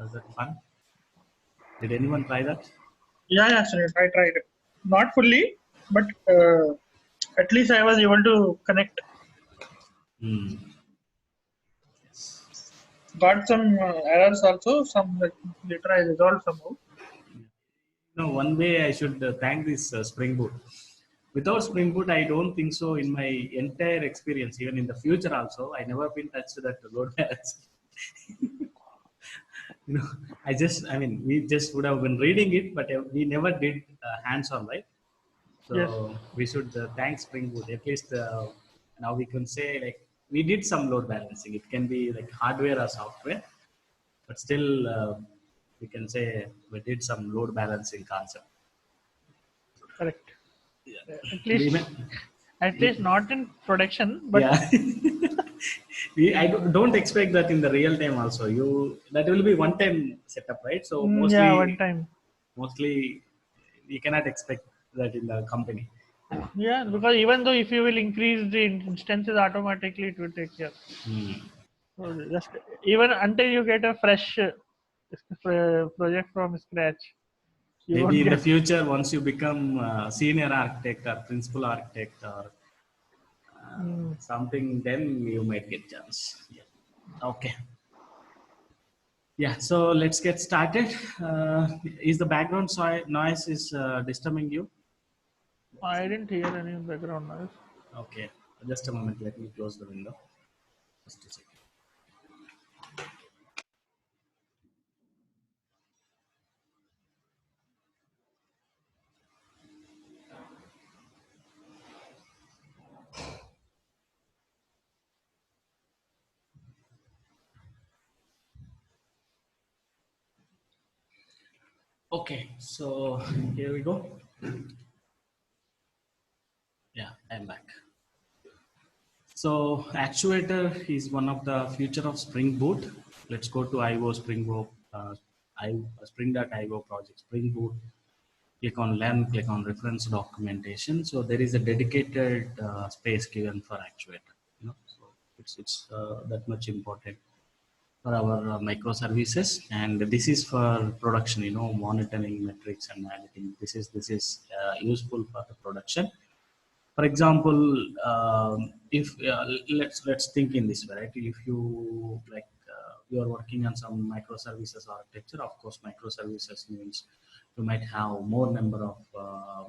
Was that fun? Did anyone try that? Yeah, sir. I tried it. Not fully, but at least I was able to connect. Hmm. Got some errors also. Some like, later I resolved somehow. No, one way I should thank this Spring Boot. Without Spring Boot, I don't think so. In my entire experience, even in the future also, I never been touched that load balance. I mean, we just would have been reading it, but we never did hands-on, right? Yes, So we should thank Spring Boot. At least now we can say like we did some load balancing. It can be like hardware or software, but still we can say we did some load balancing concept. correct. Yeah. At We least, may, at least not in production, but yeah. I don't expect that in the real time also. That will be one time setup, right? So yeah, one mostly time. mostly we cannot expect that in the company. Yeah, because even though if you will increase the instances automatically, it will take care. Hmm. So just even until you get a fresh project from scratch, you Maybe won't in the get. future, once you become senior architect or principal architect or something, then you might get chance. Yeah. Okay. Yeah. So let's get started. Is the background noise is disturbing you? I didn't hear any background noise. Okay. Just a moment. Let me close the window. Just a second. Okay. So here we go. Yeah, I'm back. So actuator is one of the future of Spring Boot. Let's go to IO Spring Boot, Spring.io project, Spring Boot. Click on Learn, click on Reference Documentation. So there is a dedicated space given for actuator. So it's that much important for our microservices, and this is for production. Monitoring metrics and editing. This is useful for the production. For example, if let's think in this way, right? If you you are working on some microservices architecture, of course microservices means you might have more number of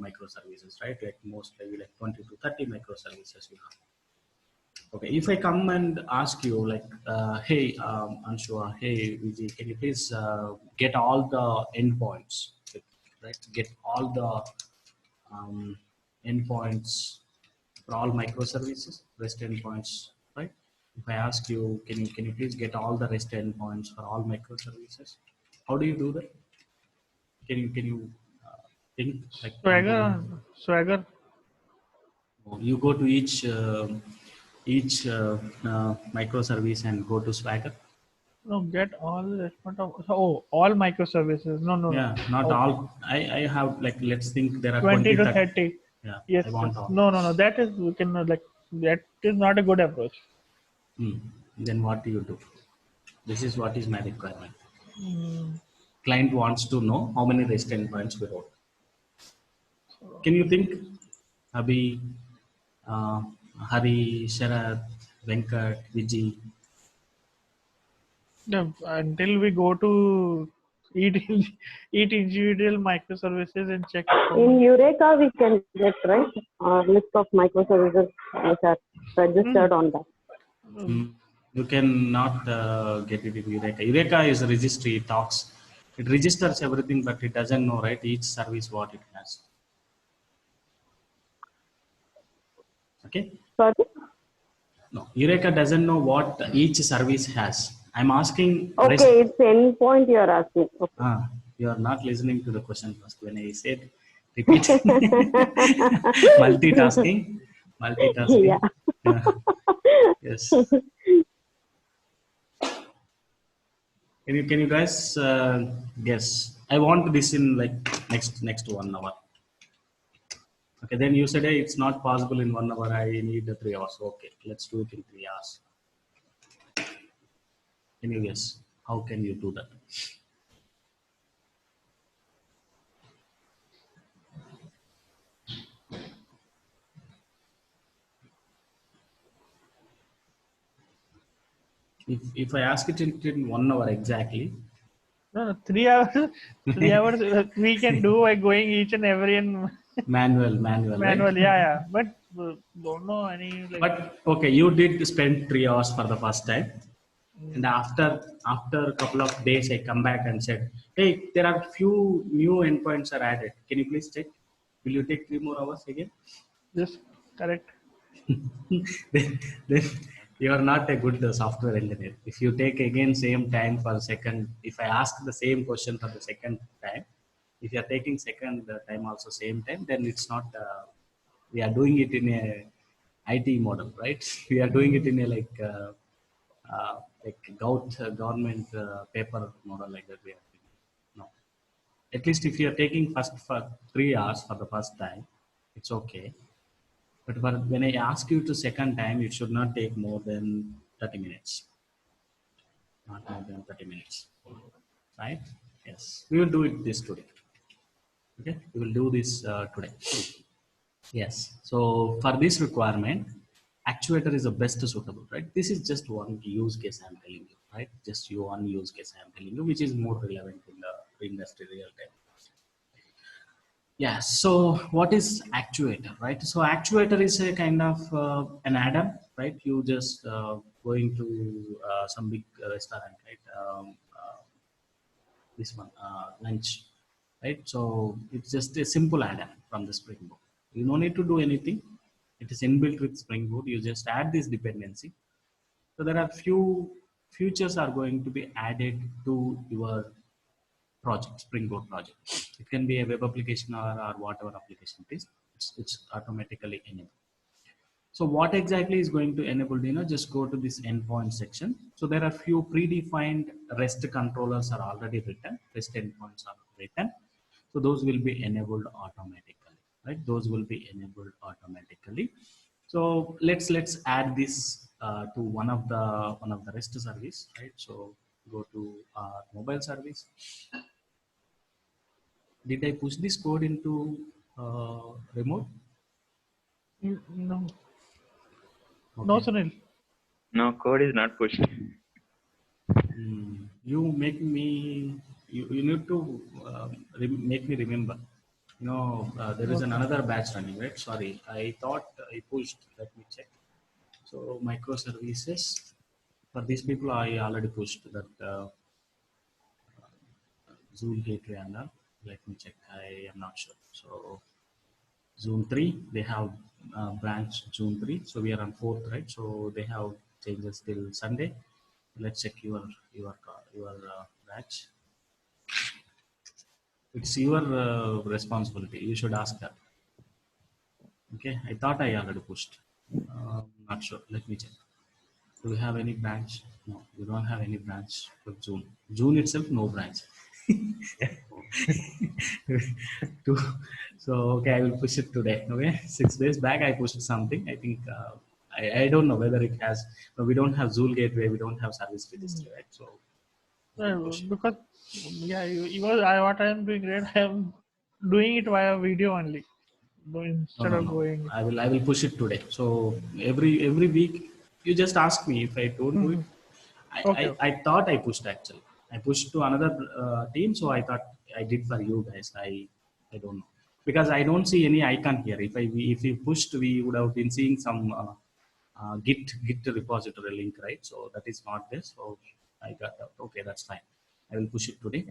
microservices, right? Like mostly like 20 to 30 microservices you have. Okay, if I come and ask you like, hey, Anshua, hey Vijay, can you please get all the endpoints, right? Get all the um, endpoints for all microservices, REST endpoints, right? If I ask you, can you please get all the REST endpoints for all microservices? How do you do that? Can you think like Swagger, Swagger. you go to each microservice and go to Swagger? No, get all the response of all microservices. No, no, no. Yeah, not Okay, all. I have like, let's think there are 20 20, to 30. 30. Yeah, Yes, I yes. want all. No, no, no. That is we can like that is not a good approach. Then what do you do? This is what is my requirement. Mm, Client wants to know how many REST endpoints we wrote. Can you think? Abhi, uh, Hari, Sharath, Venkat, Vijay. no, until we go to each each individual microservices and check how In many. Eureka, we can get right list of microservices which are registered on that. You cannot get it in Eureka. Eureka is a registry. It talks. It registers everything, but it doesn't know, right? Each service what it has. Okay. Sorry? No, Eureka doesn't know what each service has. I'm asking REST. Okay, it's endpoint you are asking. Okay. You are not listening to the question first. When I said repeat, multitasking, multitasking. Yeah. Yes. Can you guys guess? I want this in like next 1 hour. Okay, then you said, hey, it's not possible in 1 hour. I need 3 hours. Okay, let's do it in 3 hours. Can you guess? How can you do that? If I ask it in 1 hour exactly, No, 3 hours. 3 hours we can do by going each and every and manual, right? manual. Yeah. But don't know any like. But okay, you did spend 3 hours for the first time, and after a couple of days, I come back and said, "Hey, there are few new endpoints are added. Can you please check? Will you take 3 more hours again?" Just correct. then you are not a good software engineer. If you take again same time for second, if I ask the same question for the second time, if you are taking second time also same time, then it's not. We are doing it in a IT model, right? We are doing it in a like government paper model like that. We are doing. No, at least if you are taking first for 3 hours for the first time, it's okay. But when I ask you to second time, it should not take more than 30 minutes. Not more than 30 minutes. Right? Yes. We will do it this today. Okay? We will do this today. Yes. So for this requirement, actuator is the best suitable, right? This is just one use case I'm telling you, right? Just one use case I'm telling you, which is more relevant in the industry real time. Yeah, so what is actuator, right? So actuator is a kind of an add-on, right? You just going to some big restaurant, right? This one, lunch, right? So it's just a simple add-on from the Spring Boot. You don't need to do anything. It is inbuilt with Spring Boot. You just add this dependency. So there are few features are going to be added to your project, Spring Boot project. It can be a web application or whatever application it is. It's automatically enabled. So what exactly is going to enable, just go to this endpoint section. So there are few predefined REST controllers are already written, REST endpoints are written. So those will be enabled automatically, right? Those will be enabled automatically. So let's add this to one of the REST service, right? So go to our mobile service. Did I push this code into remote? No. Okay. No, Sunil. No, code is not pushed. You make me. You need to make me remember. There is another batch running, right? Sorry, I thought I pushed. Let me check. So microservices. For these people, I already pushed that Zoom gateway and all. Let me check. I am not sure. So Zoom 3, they have branch Zoom 3. So we are on 4th, right? So they have changes till Sunday. Let's check your batch. It's your responsibility. You should ask that. Okay, I thought I already pushed. Not sure. Let me check. Do we have any branch? No, we don't have any branch for June. June itself, no branch. So okay, I will push it today. Okay, 6 days back I pushed something. I think I don't know whether it has. No, we don't have Zool gateway. We don't have service registry, right? So Because what I am doing, right? I am doing it via video only. Instead of no. going. I will push it today. So every week you just ask me if I don't do it. Okay. I thought I pushed actually. I pushed to another team, so I thought I did for you guys. I don't know because I don't see any icon here. If we pushed, we would have been seeing some Git repository link, right? So that is not this. So I got that. Okay, that's fine. I will push it today.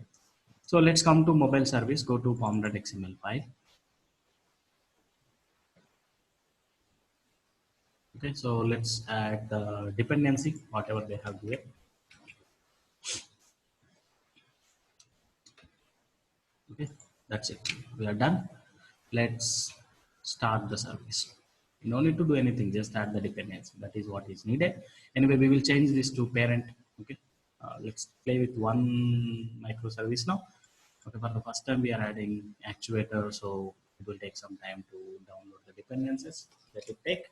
So let's come to mobile service. Go to pom.xml file. Okay, so let's add the dependency, whatever they have here. Okay, that's it. We are done. Let's start the service. You don't need to do anything, just add the dependency. That is what is needed. Anyway, we will change this to parent. Okay, let's play with one microservice now. Okay, for the first time we are adding actuator, so it will take some time to download the dependencies. Let it take.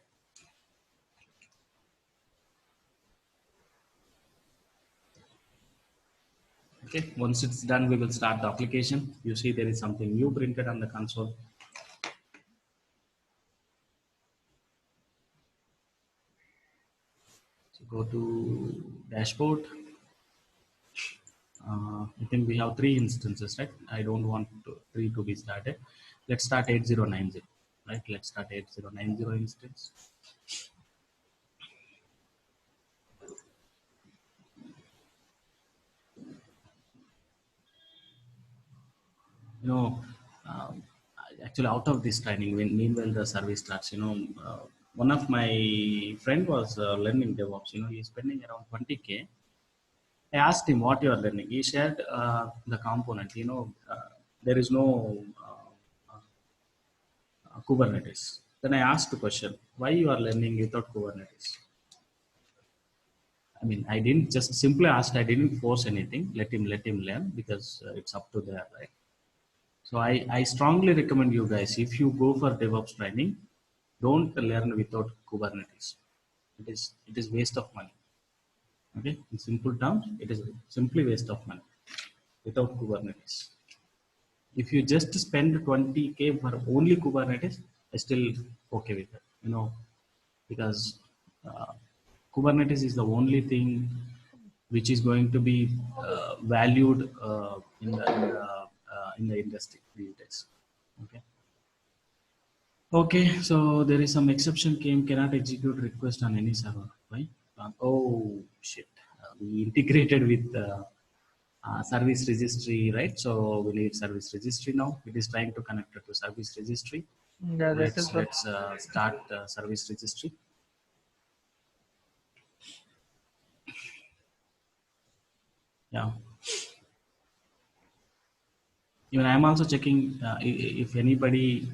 Okay, once it's done, we will start the application. You see there is something new printed on the console. So go to dashboard. I think we have 3 instances, right? I don't want 3 to be started. Let's start 8090, right? Let's start 8090 instance. You know, um, actually out of this training, when meanwhile the service starts, one of my friend was learning DevOps. He's spending around 20K. I asked him what you are learning. He shared the component. There is no Kubernetes. Then I asked the question, why you are learning without Kubernetes? I mean, I didn't just simply ask. I didn't force anything. Let him learn, because it's up to there, right? So I strongly recommend you guys, if you go for DevOps training, don't learn without Kubernetes. It is waste of money. Okay, in simple terms, it is simply waste of money without Kubernetes. If you just spend 20K for only Kubernetes, I still okay with it. Because uh, Kubernetes is the only thing which is going to be valued in the industry these days. Okay. Okay, so there is some exception came, cannot execute request on any server. Right? Oh shit! We integrated with service registry, right? So we need service registry now. It is trying to connect it to service registry. Yeah, that Let's is what. let's start service registry. Yeah. Even I'm also checking if anybody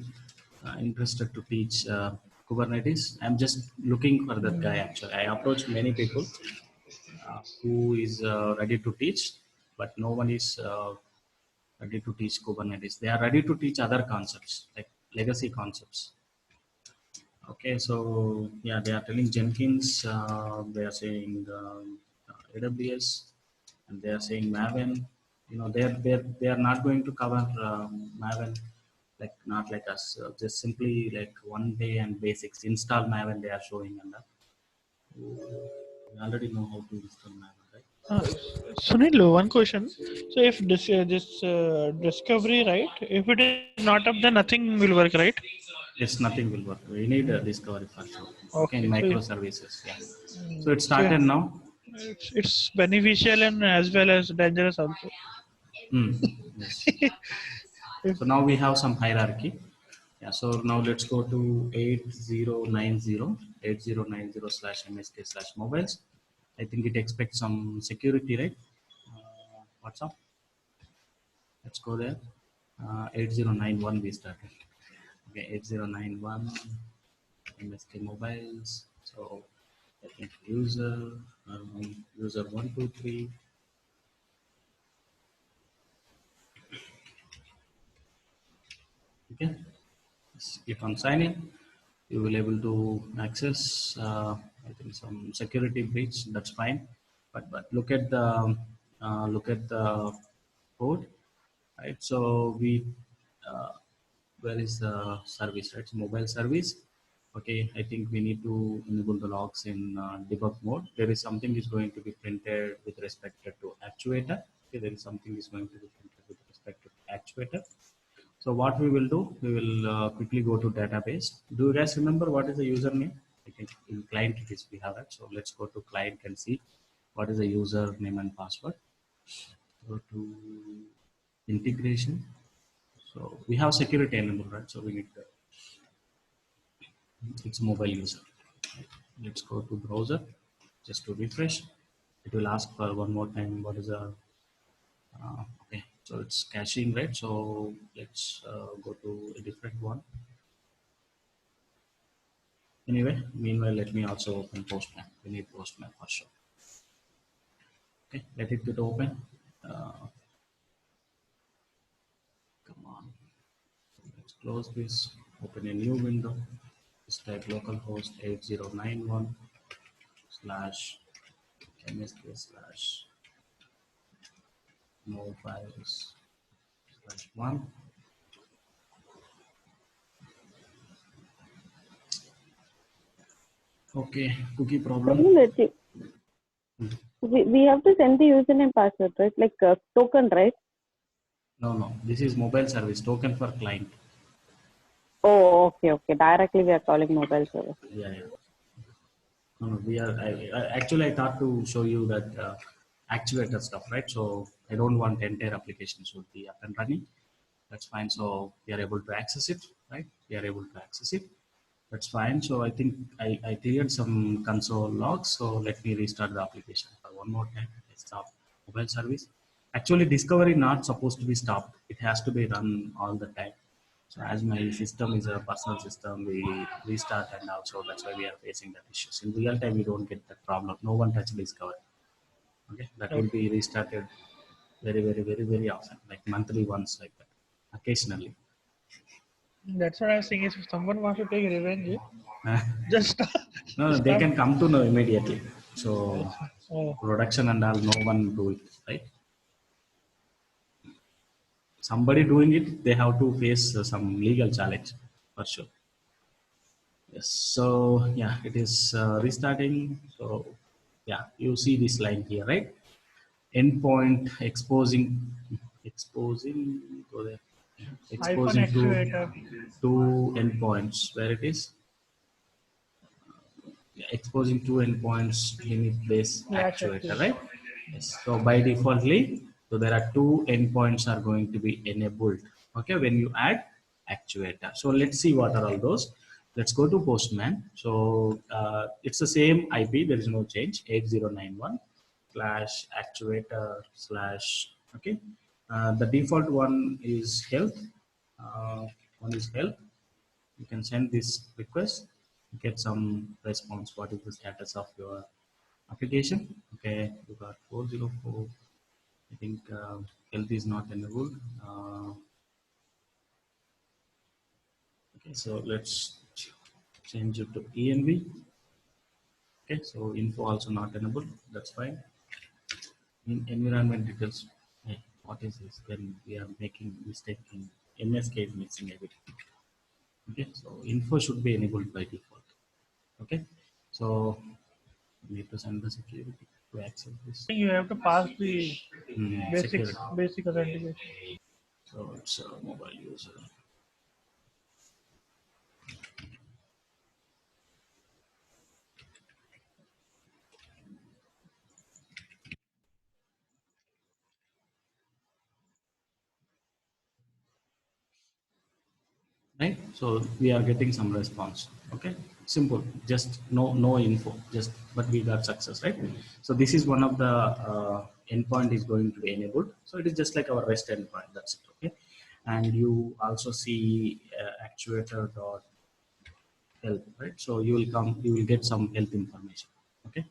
interested to teach Kubernetes. I'm just looking for that guy. Actually, I approached many people who is ready to teach, but no one is ready to teach Kubernetes. They are ready to teach other concepts like legacy concepts. Okay, so yeah, they are telling Jenkins. They are saying AWS, and they are saying Maven. They are not going to cover Maven, like not like us. Just simply like one day and basics. Install Maven. They are showing, and we already know how to install Maven, right? Uh, Sunil, one question. So if this discovery, right? If it is not up, then nothing will work, right? Yes, nothing will work. We need a discovery for sure. Okay, in Okay, so microservices. Yeah. So it so started now. it's beneficial and as well as dangerous also. Yes. So now we have some hierarchy. Yeah, so now let's go to 8090 slash MSK slash mobiles. I think it expects some security, right? What's up? Let's go there. 8091 we started. Okay, 8091 MSK mobiles. So I think user 123. Okay, just click on sign in. You will able to access I think some security breach. That's fine, but look at the code, right? So we uh, where is the service, right? So mobile service. Okay, I think we need to enable the logs in debug mode. There is something is going to be printed with respect to actuator. Okay, there is something is going to be printed with respect to actuator. So what we will do, we will quickly go to database. Do you guys remember what is the username? I think in client it is we have it. So let's go to client and see what is the username and password. Go to integration. So we have security enabled, right? So we need it's mobile user. Let's go to browser just to refresh. It will ask for one more time what is the okay. So it's caching, right? So let's go to a different one. Anyway, meanwhile, let me also open Postman. We need Postman for sure. Okay, let it get open. Uh, Come on. Let's close this. Open a new window. Just type localhost 8091 slash msk slash mobiles slash one. Okay, cookie problem. Let you. We have to send the username password, right? Like token, right? No. This is mobile service token for client. Oh, okay. Directly we are calling mobile service. Yeah. No, we are. Actually, I thought to show you that actuator stuff, right? So I don't want entire application should be up and running. That's fine. So we are able to access it, right? We are able to access it. That's fine. So I think I cleared some console logs. So let me restart the application for one more time. I stop mobile service. Actually, discovery not supposed to be stopped. It has to be run all the time. So as my system is a personal system, we restart, and also that's why we are facing that issues. In real time, we don't get that problem. No one touch discovery. Okay, that will be restarted very often, like monthly once, like that, occasionally. That's what I was saying. If someone wants to take revenge, Uh, just no, they stop. can come to know immediately. So Oh, production and all, no one do it, right? Somebody doing it, they have to face some legal challenge for sure. Yes. So yeah, it is restarting. So yeah, you see this line here, right? Endpoint exposing go there, iPhone exposing actuator. two endpoints where it is. Yeah, exposing two endpoints limit based Latch actuator, actuator. right? Yes. So by defaultly, so there are two endpoints are going to be enabled. Okay, when you add actuator. So let's see what are all those. Let's go to Postman. So it's the same IP. There is no change. 8091 slash actuator slash. Okay. The default one is health. One is health. You can send this request, get some response. What is the status of your application? Okay, you got 404. I think health is not enabled. Okay, so let's change it to env. Okay, so info also not enabled. That's fine. In environment details, hey, what is this? Then we are making mistake in MSK is missing everything. Okay, so info should be enabled by default. Okay, so we need to send the security to access this. You have to pass the Security. basic authentication. So it's a mobile user. Right, so we are getting some response. Okay, simple, just no info, just but we got success, right? So this is one of the endpoint is going to be enabled, so it is just like our REST endpoint, that's it. Okay, and you also see actuator dot health, right? So you will get some health information. Okay,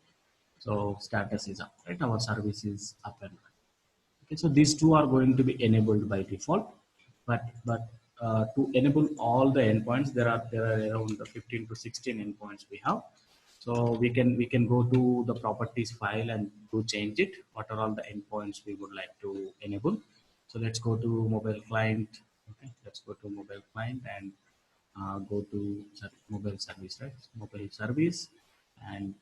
so status is up, right? Our service is up and running. Okay, so these two are going to be enabled by default, but to enable all the endpoints, there are around 15 to 16 endpoints we have. So we can go to the properties file and to change it. What are all the endpoints we would like to enable? So let's go to mobile client. Okay, let's go to mobile client and go to mobile service, right? Mobile service, and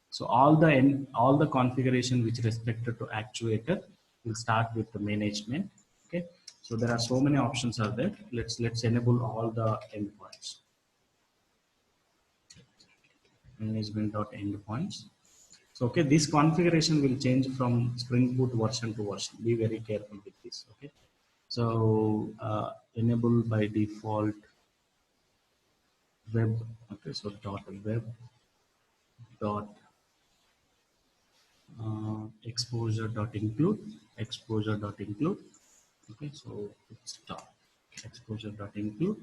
so all the configuration which respected to actuator will start with the management. Okay, so there are so many options are there. Let's enable all the endpoints. Management dot endpoints. So okay, this configuration will change from Spring Boot version to version. Be very careful with this. Okay, so enable by default web. Okay, so dot web dot exposure dot include. Okay, so it's dot exposure dot include.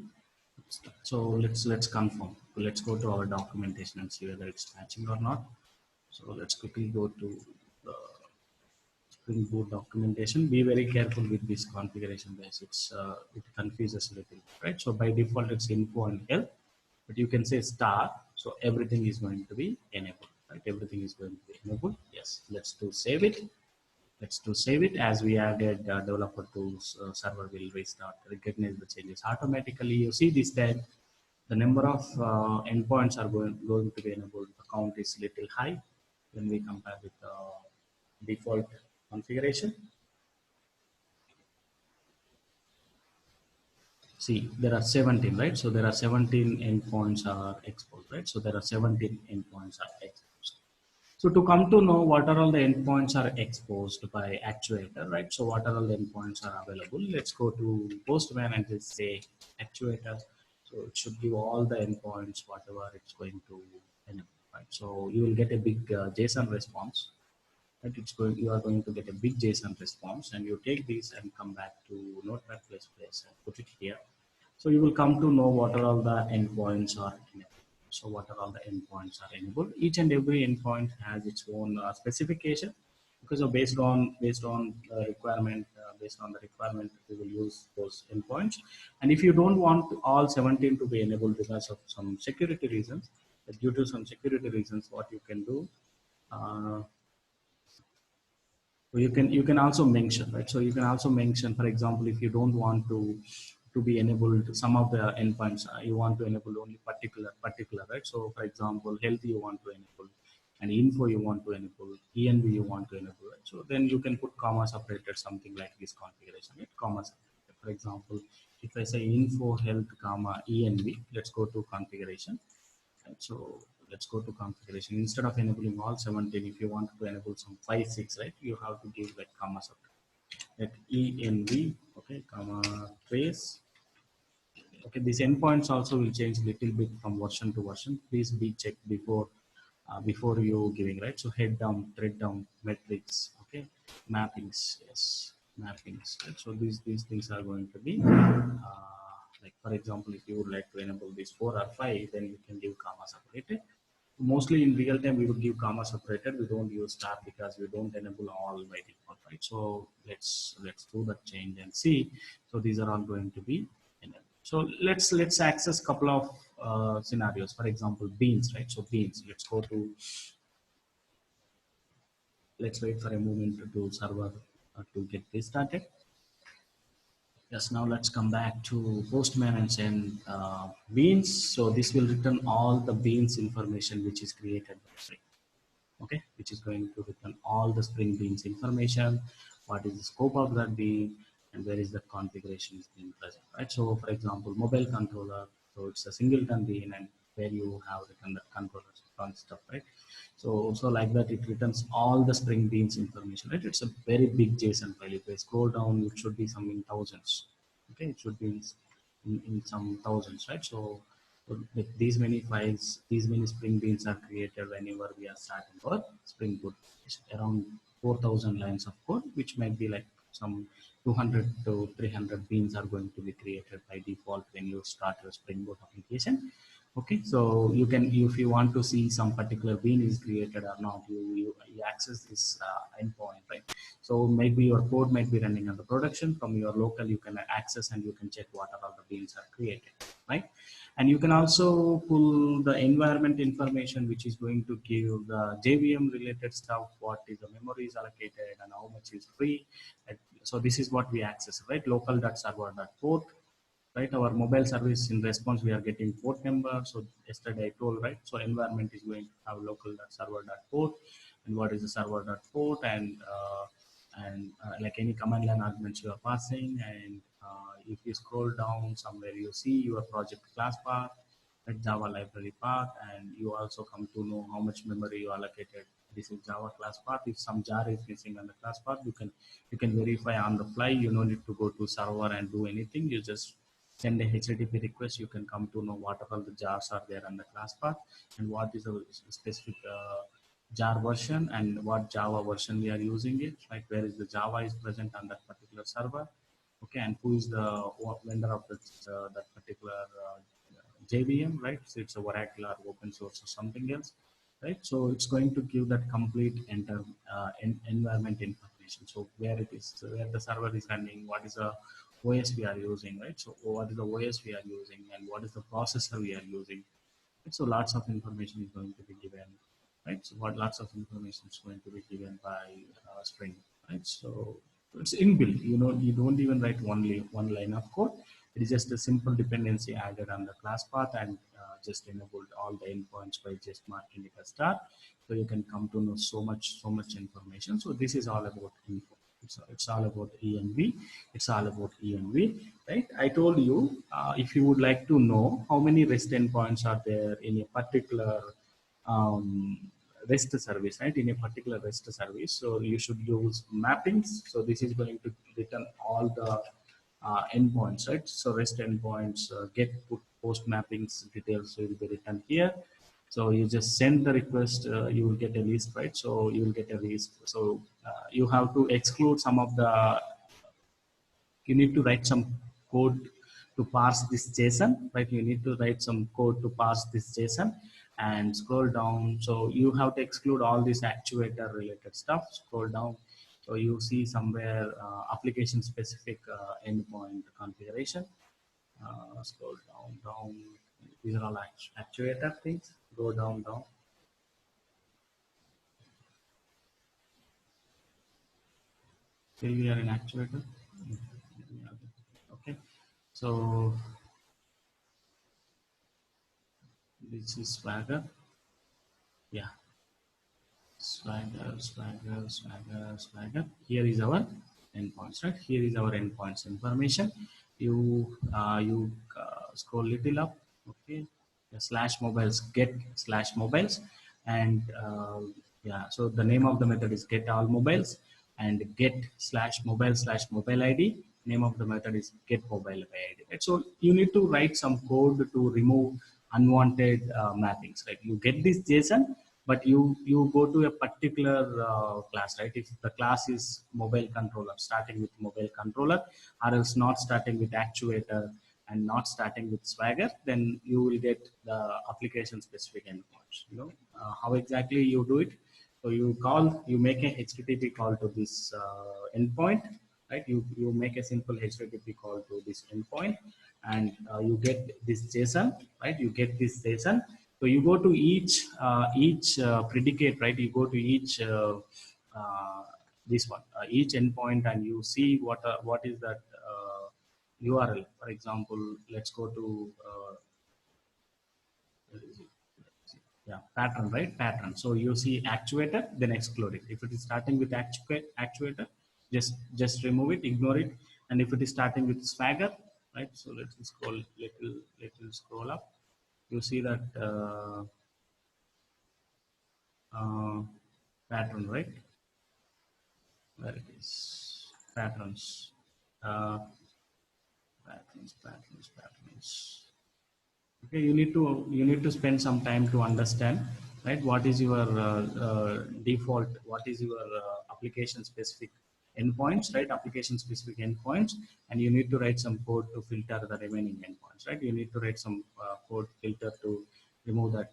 So let's confirm. Let's go to our documentation and see whether it's matching or not. So let's quickly go to the Spring Boot documentation. Be very careful with this configuration, guys. It confuses a little, right? So by default it's info and health, but you can say star. So everything is going to be enabled, right? Everything is going to be enabled. Yes. Let's do save it. Let's do save it. As we added developer tools, server will restart, recognize the changes automatically. You see this time the number of endpoints are going to be enabled. The count is little high. when we compare with the default configuration. See, there are 17, right? So there are 17 endpoints are exposed, right? So there are 17 endpoints are exposed. So to come to know what are all the endpoints are exposed by actuator, right? So what are all the endpoints are available? Let's go to Postman and just say actuator. So it should give all the endpoints, whatever it's going to enable, right? So you will get a big JSON response, right? You are going to get a big JSON response, and you take this and come back to Notepad++ and put it here. So you will come to know what are all the endpoints are enabled. So what are all the endpoints are enabled? Each and every endpoint has its own specification, because of based on requirement, based on the requirement, we will use those endpoints. And if you don't want all 17 to be enabled because of some security reasons, due to some security reasons, what you can do, so you can also mention, right? So you can also mention, for example, if you don't want to be enabled some of the endpoints, you want to enable only particular, right? So for example, health you want to enable, and info you want to enable, env you want to enable, right? So then you can put comma separated, something like this configuration, right? Comma separated. For example, if I say info health comma env, let's go to configuration. Right, so let's go to configuration. Instead of enabling all 17, if you want to enable some 5, 6, right, you have to give like comma separate. Like env, okay, comma trace. Okay, these endpoints also will change a little bit from version to version. Please be checked before you giving, right? So head down, thread down, metrics, okay, mappings, yes, mappings. Right? So these things are going to be like, for example, if you would like to enable these 4 or 5, then you can give comma separated. Mostly in real time, we would give comma separated. We don't use star because we don't enable all by default, right? So let's do that change and see. So these are all going to be enabled. So let's access couple of scenarios. For example, beans, right? So beans. Let's wait for a moment to server to get this started. Yes, now let's come back to Postman and send beans. So this will return all the beans information which is created by Spring. Okay, which is going to return all the Spring Beans information, what is the scope of that bean, and where is the configuration is being present, right? So for example, mobile controller, so it's a singleton bean, and where you have written the controllers and stuff, right? So like that, it returns all the Spring Beans information, right? It's a very big JSON file. If I scroll down, it should be some in thousands. Okay, it should be in some thousands, right? So with these many files, these many Spring Beans are created whenever we are starting our Spring Boot. It's around 4,000 lines of code, which might be like some 200 to 300 beans are going to be created by default when you start your Spring Boot application. Okay, so you can, if you want to see some particular bean is created or not, you access this endpoint, right? So maybe your code might be running on the production. From your local, you can access and you can check what are all the beans are created, right? And you can also pull the environment information, which is going to give the JVM related stuff, what is the memory is allocated and how much is free. So this is what we access, right? Local.server.port, right? Our mobile service, in response, we are getting port number. So yesterday I told, right? So environment is going to have local.server.port, and what is the server.port, and like any command line arguments you are passing. And if you scroll down somewhere, you see your project class path, like Java library path, and you also come to know how much memory you allocated. This is Java class path. If some jar is missing on the class path, you can verify on the fly. You don't need to go to server and do anything. You just send a HTTP request. You can come to know what all the jars are there on the class path, and what is the specific jar version, and what Java version we are using it, like where is the Java is present on that particular server. Okay, and who is the vendor of that particular JVM, right? So it's a Oracle or open source or something else, right? So it's going to give that complete environment information. So where it is, where the server is running, what is the OS we are using, right? So what is the OS we are using, and what is the processor we are using. Right? So lots of information is going to be given, right? So what lots of information is going to be given by Spring, right? So it's inbuilt. You don't even write one line of code. It is just a simple dependency added on the class path, and just enabled all the endpoints by just marking it as star. So you can come to know so much information. So this is all about info. It's all about ENV. It's all about ENV, right? I told you, if you would like to know how many REST endpoints are there in a particular um, REST service, right? In a particular REST service, so you should use mappings. So this is going to return all the endpoints, right? So REST endpoints, get, put, post mappings details will be written here. So you just send the request, you will get a list, right? So you will get a list. So you have to exclude some of the, you need to write some code to parse this JSON, right? You need to write some code to parse this JSON and scroll down. So you have to exclude all this actuator related stuff, scroll down. So you see somewhere application specific endpoint configuration. Scroll down. These are all actuator things. Go down. Still we are in actuator. Okay. So this is Swagger. Yeah. Swagger. Here is our endpoints, right? Here is our endpoints information. You scroll little up, okay? Slash mobiles, get slash mobiles, and yeah. So the name of the method is get all mobiles, and get slash mobile ID. Name of the method is get mobile ID. Right? So you need to write some code to remove unwanted mappings. Right? You get this JSON, but you go to a particular class, right? If the class is mobile controller, starting with mobile controller, or else not starting with actuator and not starting with Swagger, then you will get the application specific endpoints. You know how exactly you do it. So you make a HTTP call to this endpoint, right? You make a simple HTTP call to this endpoint, and you get this JSON, right? You get this JSON. So you go to each predicate, right? You go to each this one, each endpoint, and you see what is that URL. For example, let's go to yeah, pattern, right? Pattern. So you see actuator, then exclude it. If it is starting with actuator, just remove it, ignore it. And if it is starting with Swagger, right? So let's scroll little scroll up. You see that pattern, right? Where it is, patterns, uh, patterns. Okay, you need to spend some time to understand, right? What is your default? What is your application specific endpoints, right? Application specific endpoints, and you need to write some code to filter the remaining endpoints, right? You need to write some code filter to remove that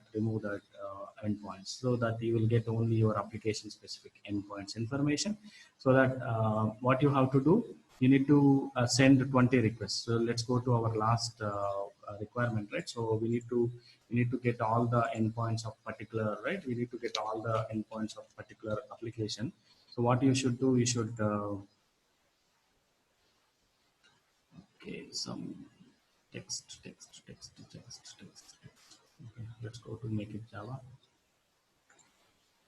endpoints, so that you will get only your application specific endpoints information. So that what you have to do, you need to send 20 requests. So let's go to our last requirement, right? So we need to get all the endpoints of particular, right? We need to get all the endpoints of particular application. So what you should do, you should okay, some text. Okay, let's go to make it Java.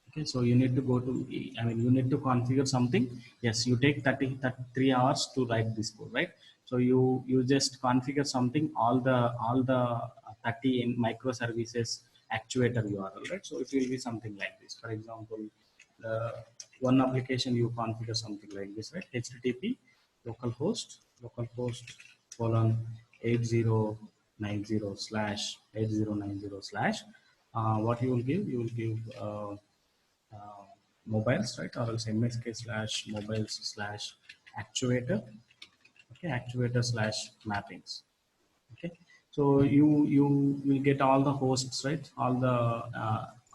Okay, so you need to go to, I mean, you need to configure something. Yes, you take 33 hours to write this code, right? So you just configure something, all the 30 in microservices actuator URL, right? So it will be something like this. For example, one application you configure something like this, right? HTTP localhost colon 8090 slash 8090 slash. What you will give? You will give mobiles, right? Or else MSK slash mobiles slash actuator. Okay, actuator slash mappings. Okay, so you will get all the hosts, right? All the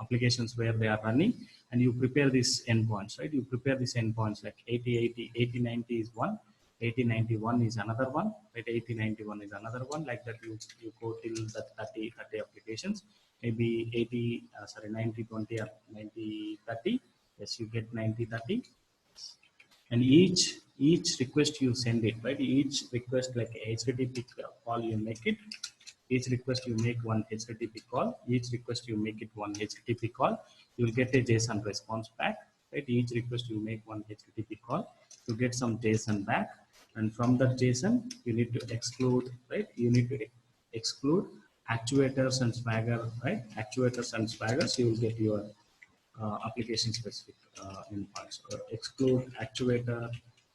applications where they are running, and you prepare these endpoints, right? You prepare these endpoints like 8090 is one, 8091 is another one, right? 8091 is another one. Like that, you go till the 30 applications, maybe 9020 or 9030. Yes, you get 9030, and each request you send it, right? Each request, like HTTP call, you make it. Each request you make one HTTP call. Each request you make it one HTTP call. You will get a JSON response back. Right? Each request you make one HTTP call. You get some JSON back, and from that JSON you need to exclude. Right? You need to exclude actuators and Swagger. Right? Actuators and Swaggers. You will get your application specific endpoints. Exclude actuator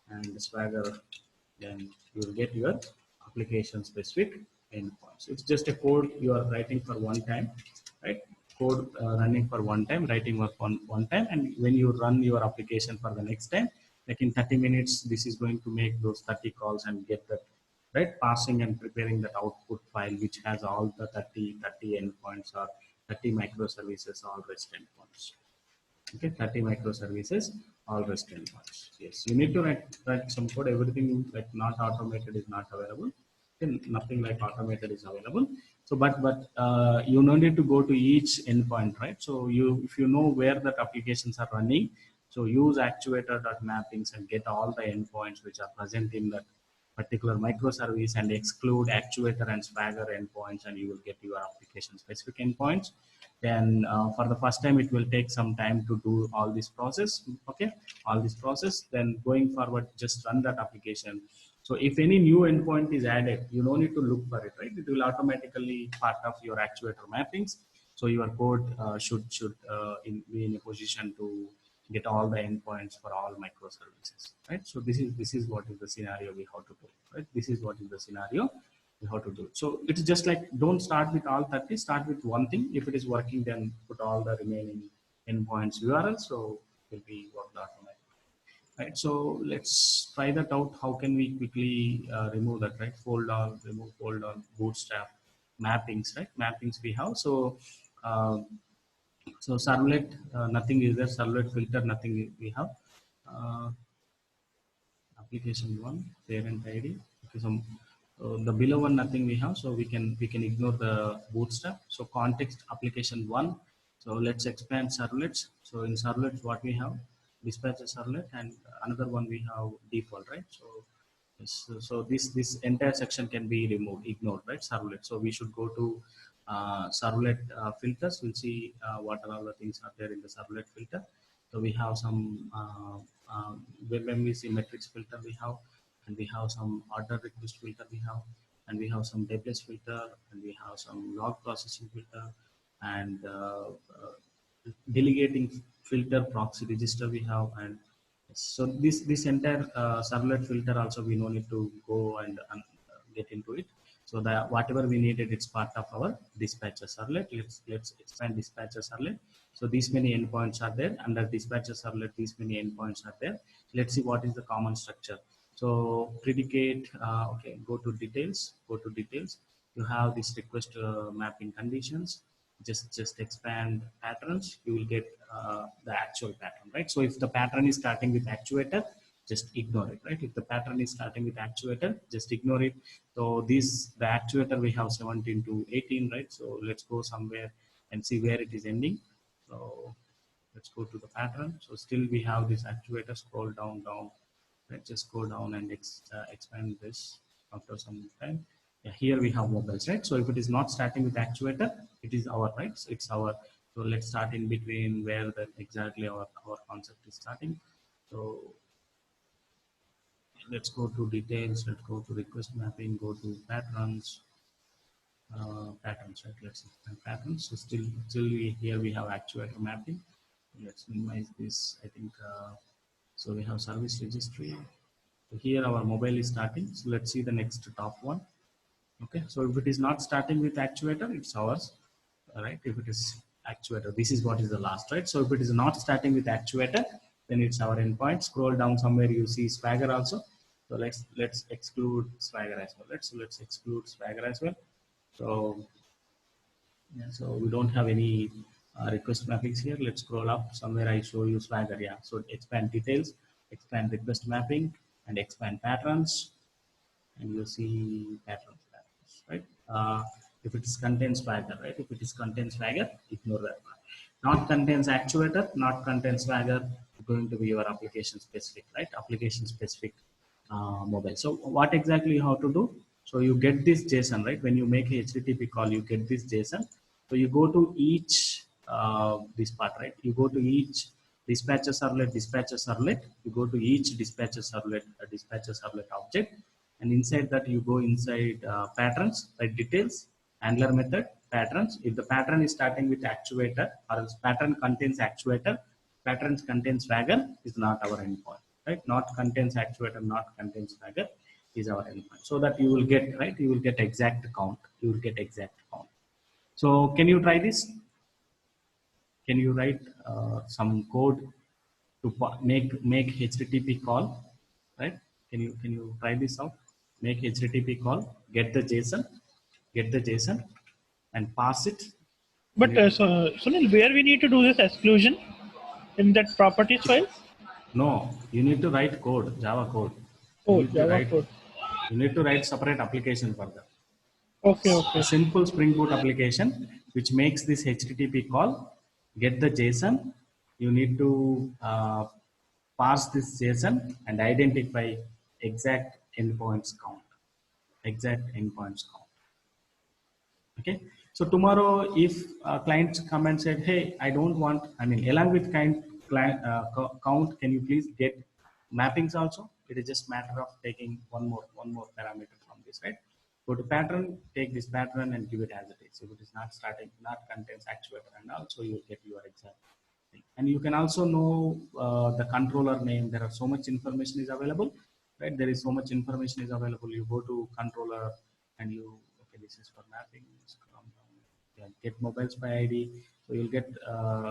and Swagger, then you will get your application specific endpoints. It's just a code you are writing for one time, right? Code running for one time, writing for one time, and when you run your application for the next time, like in 30 minutes, this is going to make those 30 calls and get that, right? Parsing and preparing that output file, which has all the 30 endpoints or 30 microservices, all REST endpoints. Okay, 30 microservices, all REST endpoints. Yes, you need to write some code. Everything like not automated is not available. Okay, nothing like automated is available. So, but you don't need to go to each endpoint, right? So if you know where that applications are running, so use actuator.mappings and get all the endpoints which are present in that particular microservice and exclude actuator and Swagger endpoints, and you will get your application specific endpoints. Then for the first time, it will take some time to do all this process. Okay, all this process. Then going forward, just run that application. So if any new endpoint is added, you don't need to look for it, right? It will automatically part of your actuator mappings. So your code should be in a position to get all the endpoints for all microservices, right? So this is what is the scenario we have to do, right? This is what is the scenario we have to do. So it's just like, don't start with all 30, start with one thing. If it is working, then put all the remaining endpoints URL, so it will be worked automatically. Right, so let's try that out. How can we quickly remove that, right? Fold all, remove, fold all, bootstrap, mappings, right? Mappings we have. So servlet, nothing is there. Servlet filter, nothing we have. Application one, parent ID. Okay, so the below one, nothing we have. So we can ignore the bootstrap. So context application one. So let's expand servlets. So in servlets, what we have? Dispatcher servlet, and another one we have default, right? So this entire section can be removed, ignored, right? Servlet. So we should go to servlet filters. We'll see what are all the things are there in the servlet filter. So we have some when we see metrics filter we have, and we have some order request filter we have, and we have some database filter, and we have some log processing filter, and delegating filter proxy register we have. And so this entire servlet filter also we no need to go and get into it. So that whatever we needed, it's part of our dispatcher servlet. Let's expand dispatcher servlet. So these many endpoints are there under dispatcher servlet. These many endpoints are there. Let's see what is the common structure. So predicate. Okay, go to details. Go to details. You have this request mapping conditions. Just expand patterns. You will get the actual pattern, right? So if the pattern is starting with actuator, just ignore it, right? If the pattern is starting with actuator, just ignore it. So the actuator we have 17 to 18, right? So let's go somewhere and see where it is ending. So let's go to the pattern. So still we have this actuator. Scroll down. Let's just go down and expand this after some time. Yeah, here we have mobiles, right? So if it is not starting with actuator, it is our, right? So it's our. So let's start in between where that exactly our concept is starting. So let's go to details. Let's go to request mapping. Go to patterns. Patterns, right? Let's expand patterns. So still here we have actuator mapping. Let's minimize this. I think so. We have service registry. So here our mobile is starting. So let's see the next top one. Okay, so if it is not starting with actuator, it's ours, right? If it is actuator, this is what is the last, right? So if it is not starting with actuator, then it's our endpoint. Scroll down somewhere, you see Swagger also. So let's exclude Swagger as well. Let's exclude Swagger as well. So yeah, so we don't have any request mappings here. Let's scroll up somewhere. I show you Swagger. Yeah, so expand details, expand request mapping, and expand patterns, and you see patterns, right? If it is contains Swagger, right? If it is contains Swagger, ignore that one. Not contains actuator, not contains Swagger, going to be your application specific, right? Application specific mobile. So what exactly you have to do? So you get this JSON, right? When you make a HTTP call, you get this JSON. So you go to each this part, right? You go to each dispatcher servlet. You go to each dispatcher servlet object, and inside that you go inside patterns, right? Details, handler method, patterns. If the pattern is starting with actuator or else pattern contains actuator, patterns contains Swagger is not our endpoint, right? Not contains actuator, not contains Swagger is our endpoint. So that you will get, right? You will get exact count. You will get exact count. So can you try this? Can you write some code to make HTTP call, right? Can you try this out? Make HTTP call, get the JSON, and pass it. But so Sunil, where we need to do this exclusion in that properties file? No, you need to write code, Java code. Oh, You need to Java write, code. you need to write separate application for that. Okay, A okay. simple Spring Boot application which makes this HTTP call, get the JSON. You need to parse this JSON and identify exact endpoints count. Okay. So tomorrow, if clients come and said, "Hey, I don't want," I mean, along with client count, can you please get mappings also? It is just matter of taking one more parameter from this, right? Go to pattern, take this pattern and give it as it is. If it is not contains actuator and also you will get your exact thing. And you can also know the controller name. There are so much information is available, right? There is so much information is available. You go to controller and you, okay, this is for mapping. Yeah, get mobiles by ID. So you'll get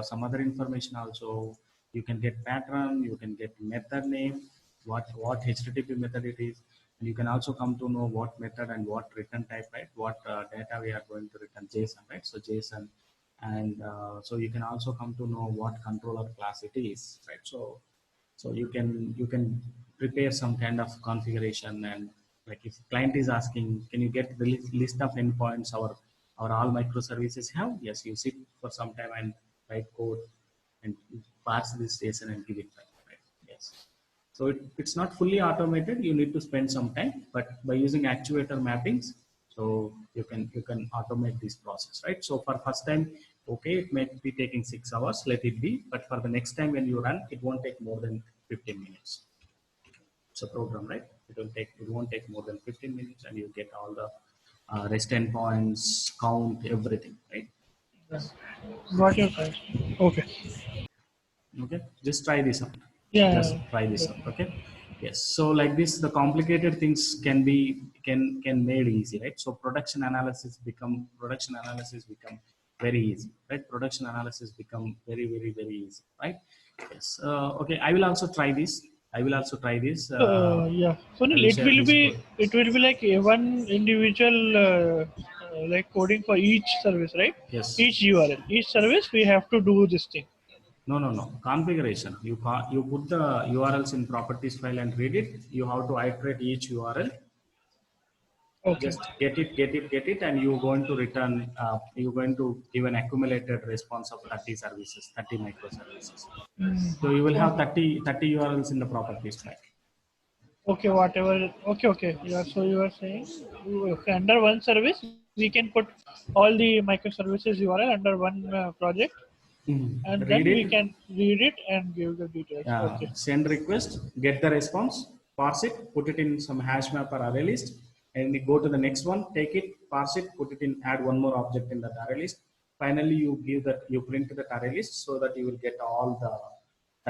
some other information also. You can get pattern, you can get method name, what HTTP method it is, and you can also come to know what method and what return type, right? What data we are going to return, JSON, right? So JSON, and so you can also come to know what controller class it is, right? So you can prepare some kind of configuration, and like if client is asking, can you get the list of endpoints our all microservices have? Yes, you sit for some time and write code and parse this JSON and give it back, right? Yes. So it's not fully automated. You need to spend some time, but by using actuator mappings, so you can automate this process, right? So for first time, okay, it may be taking 6 hours, let it be. But for the next time when you run, it won't take more than 15 minutes. It's a program, right? It won't take more than 15 minutes, and you get all the rest endpoints, count, everything, right? Got your point. Okay. Okay, just try this out. Yeah. Just try this out. Okay. Yes. So like this, the complicated things can made easy, right? So production analysis become very easy, right? Production analysis become very easy, right? Yes. Okay. I will also try this. Yeah. So I will it share will this be code. like a one individual like coding for each service, right? Yes. Each URL, each service we have to do this thing. No. Configuration. You put the URLs in properties file and read it. You have to iterate each URL. Okay. Just get it, and you're going to return. You're going to give an accumulated response of 30 services, 30 microservices. So you will have 30 URLs in the properties file. Okay, whatever. Okay. Yeah. So you are saying okay, under one service we can put all the microservices URL under one project, and then Read we it. can read it and give the details. Okay. Send request, get the response, parse it, put it in some hash map or array list, and we go to the next one, take it, parse it, put it in, add one more object in that array list. Finally, you print that array list so that you will get all the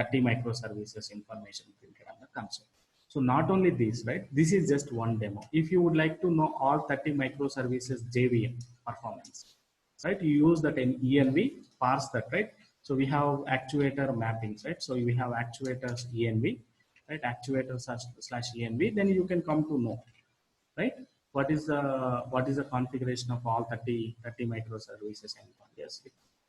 30 microservices information printed on the console. So not only this, right? This is just one demo. If you would like to know all 30 microservices JVM performance, right? You use that in env, parse that, right? So we have actuator mappings, right? So we have actuators env, right? Actuators slash env. Then you can come to know, right? What is the configuration of all 30 microservices endpoint? Yes.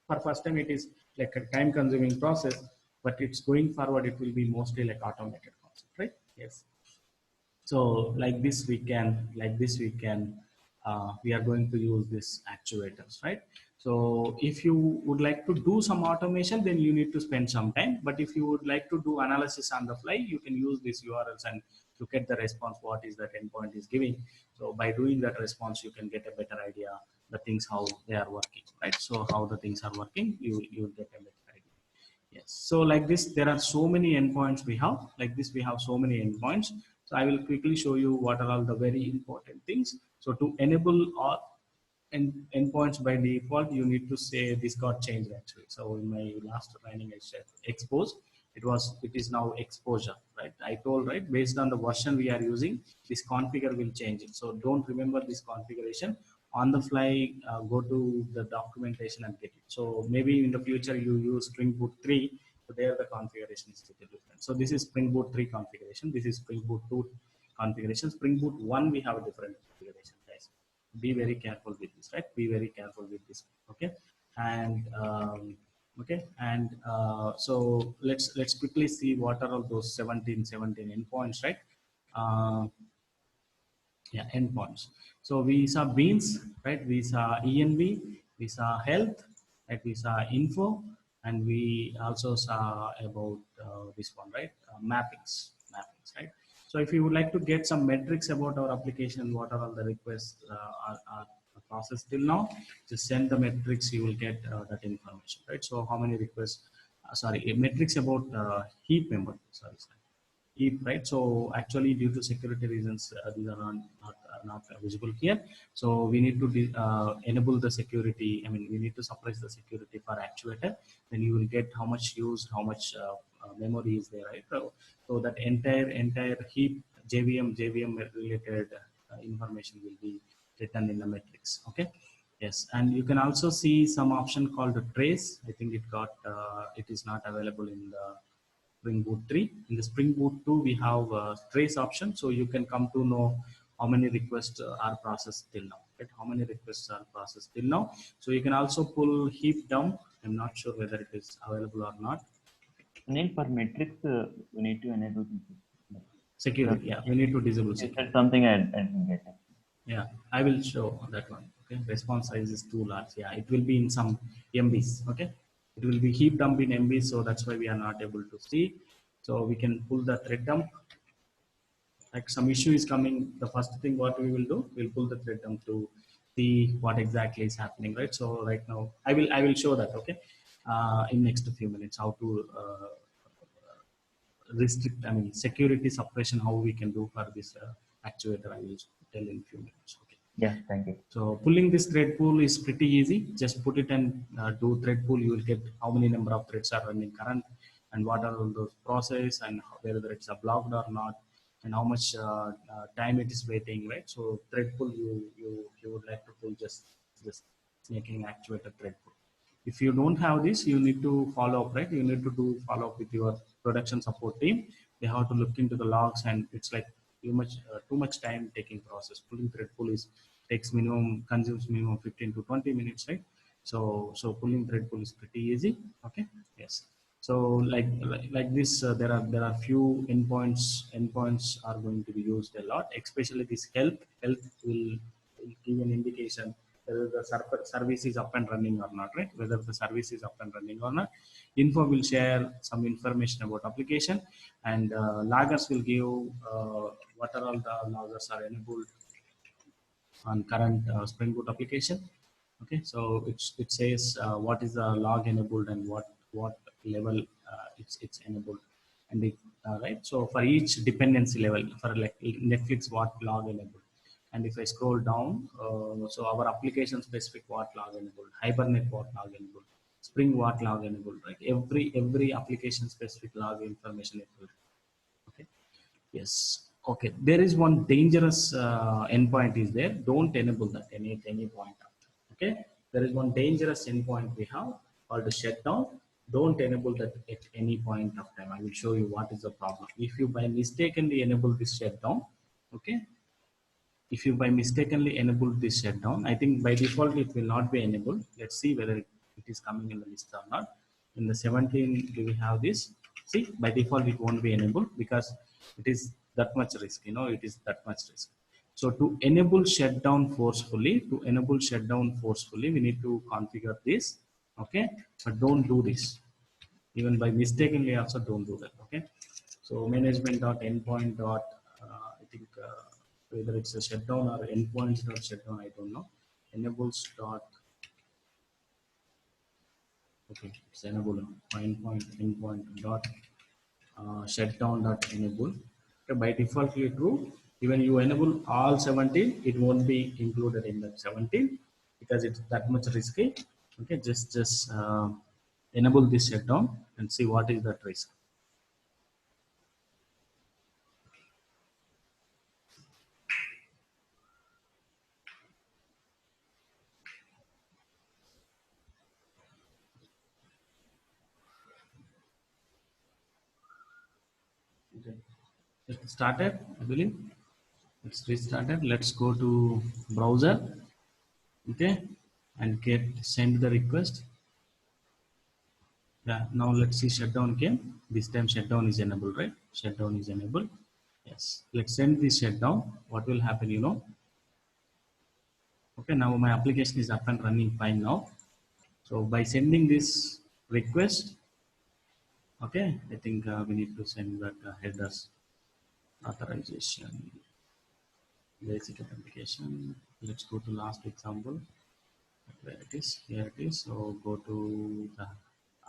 For first time, it is like a time-consuming process, but it's going forward. It will be mostly like automated concept, right? Yes. So like this we are going to use this actuators, right? So if you would like to do some automation, then you need to spend some time. But if you would like to do analysis on the fly, you can use these URLs and look at the response, what is that endpoint is giving. So by doing that response, you can get a better idea the things how they are working, right? So how the things are working, you will get a better idea. Yes. So like this, there are so many endpoints we have. Like this, we have so many endpoints. So I will quickly show you what are all the very important things. So to enable all endpoints by default, you need to say this got changed actually. So in my last training, I said expose. It is now exposure, right? I told, right, based on the version we are using, this configure will change it. So don't remember this configuration on the fly. Go to the documentation and get it. So maybe in the future you use Spring Boot 3, so there the configuration is little different. So this is Spring Boot 3 configuration. This is Spring Boot 2 configuration. Spring Boot 1, we have a different configuration, guys. Be very careful with this, right? Be very careful with this. Okay. And so let's quickly see what are all those 17 endpoints, right? Yeah, endpoints. So we saw beans, right? We saw env, we saw health, right? We saw info, and we also saw about this one, right? Mappings, right? So if you would like to get some metrics about our application, what are all the requests are processed till now, just send the metrics, you will get that information, right? So how many requests, metrics about heap memory, heap, right? So actually due to security reasons, these are not visible here. So we need to enable the security. I mean, we need to suppress the security for actuator. Then you will get how much used, how much memory is there, right? So that entire heap JVM related information will be written in the metrics. Okay. Yes, and you can also see some option called trace. I think it is not available in the Spring Boot 3. In the Spring Boot 2, we have a trace option. So you can come to know how many requests are processed till now, right? How many requests are processed till now. So you can also pull heap dump. I'm not sure whether it is available or not. Sunil, for metrics, we need to enable Security, yeah, we need to disable security. That's something I didn't get. Yeah, I will show that one. Okay, response size is too large. Yeah, it will be in some MBs. Okay, it will be heap dump in MBs, so that's why we are not able to see. So we can pull the thread dump. Like some issue is coming, the first thing what we will do, we'll pull the thread dump to see what exactly is happening, right? So right now, I will show that. Okay, in next few minutes, how to restrict, I mean, security suppression, how we can do for this actuator. I will tell in few minutes. Okay. Yeah, thank you. So pulling this thread pool is pretty easy. Just put it and do thread pool. You will get how many number of threads are running current and what are all those process and whether it's blocked or not and how much time it is waiting, right? So thread pool, you would like to pull just making actuator thread pool. If you don't have this, you need to follow up, right? You need to do follow up with your production support team. They have to look into the logs, and it's like too much time taking process. Pulling thread pool consumes minimum 15 to 20 minutes, right? So pulling thread pool is pretty easy. Okay. Yes. So like this, there are few endpoints are going to be used a lot, especially this health will give an indication whether the service is up and running or not, right? Whether the service is up and running or not. Info will share some information about application, and loggers will give what are all the loggers are enabled on current Spring Boot application. Okay, so it says what is the log enabled and what level it's enabled, and right. So for each dependency level, for like Netflix, what log enabled. And if I scroll down, so our application specific what log enabled, Hibernate what log enabled, Spring what log enabled, right? Every application specific log information it will. Okay. Yes. Okay. There is one dangerous endpoint is there. Don't enable that at any point. Okay. There is one dangerous endpoint we have called the shutdown. Don't enable that at any point of time. I will show you what is the problem. If you by mistakenly enable this shutdown, okay. If you by mistakenly enable this shutdown, I think by default it will not be enabled. Let's see whether it is coming in the list or not. In the 17, do we have this? See, by default it won't be enabled because it is that much risk. You know, it is that much risk. So to enable shutdown forcefully, we need to configure this. Okay, but don't do this. Even by mistakenly also don't do that. Okay, so management dot endpoint dot I think whether it's a shutdown or endpoints dot shutdown, I don't know. Enables dot okay, it's enable endpoint dot shutdown dot enable. Okay, by defaultly true. Even you enable all 17, it won't be included in that 17 because it's that much risky. Okay, just enable this shutdown and see what is that risk. Okay. It started, I believe. It's restarted. Let's go to browser. Okay, and send the request. Yeah, now let's see shutdown came. This time shutdown is enabled, right? Shutdown is enabled. Yes. Let's send this shutdown. What will happen, you know? Okay, now my application is up and running fine now. So by sending this request, okay, I think we need to send that headers authorization, basic authentication. Let's go to last example. Where it is, here it is. So go to the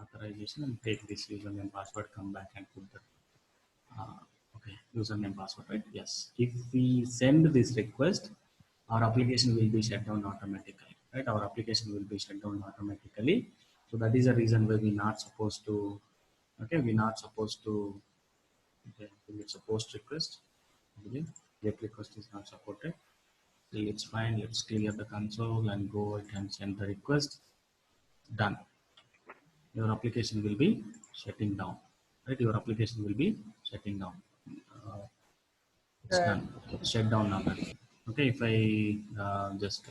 authorization and take this username password, come back and put the okay, username password, right? Yes. If we send this request, our application will be shut down automatically, right? Our application will be shut down automatically. So that is the reason why we're not supposed to, okay, we're not supposed to, okay, it's a post request, I believe. Get request is not supported. So it's fine. Let's clear the console and go ahead and send the request. Done. Your application will be shutting down, right? Your application will be shutting down. It's Yeah. done. It's shut down now. Okay, if I just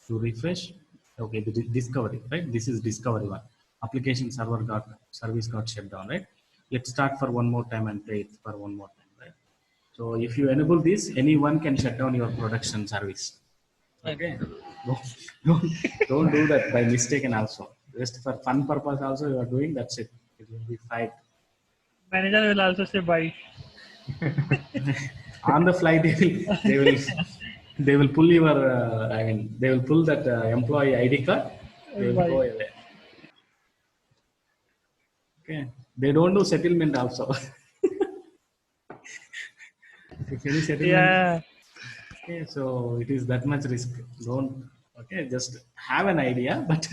to refresh, okay, the discovery, right? This is discovery one. Application server got service got shut down, right? Let's start for one more time and play it for one more time, right? So if you enable this, anyone can shut down your production service. Okay, don't do that by mistaken also. Just for fun purpose also you are doing, that's it. It will be fine. Manager will also say bye. On the flight they will pull your I mean they will pull that employee ID card, they will go Bye. away. Okay, they don't do settlement also. If any settlement, Yeah. okay, so it is that much risk. Don't, okay, just have an idea, but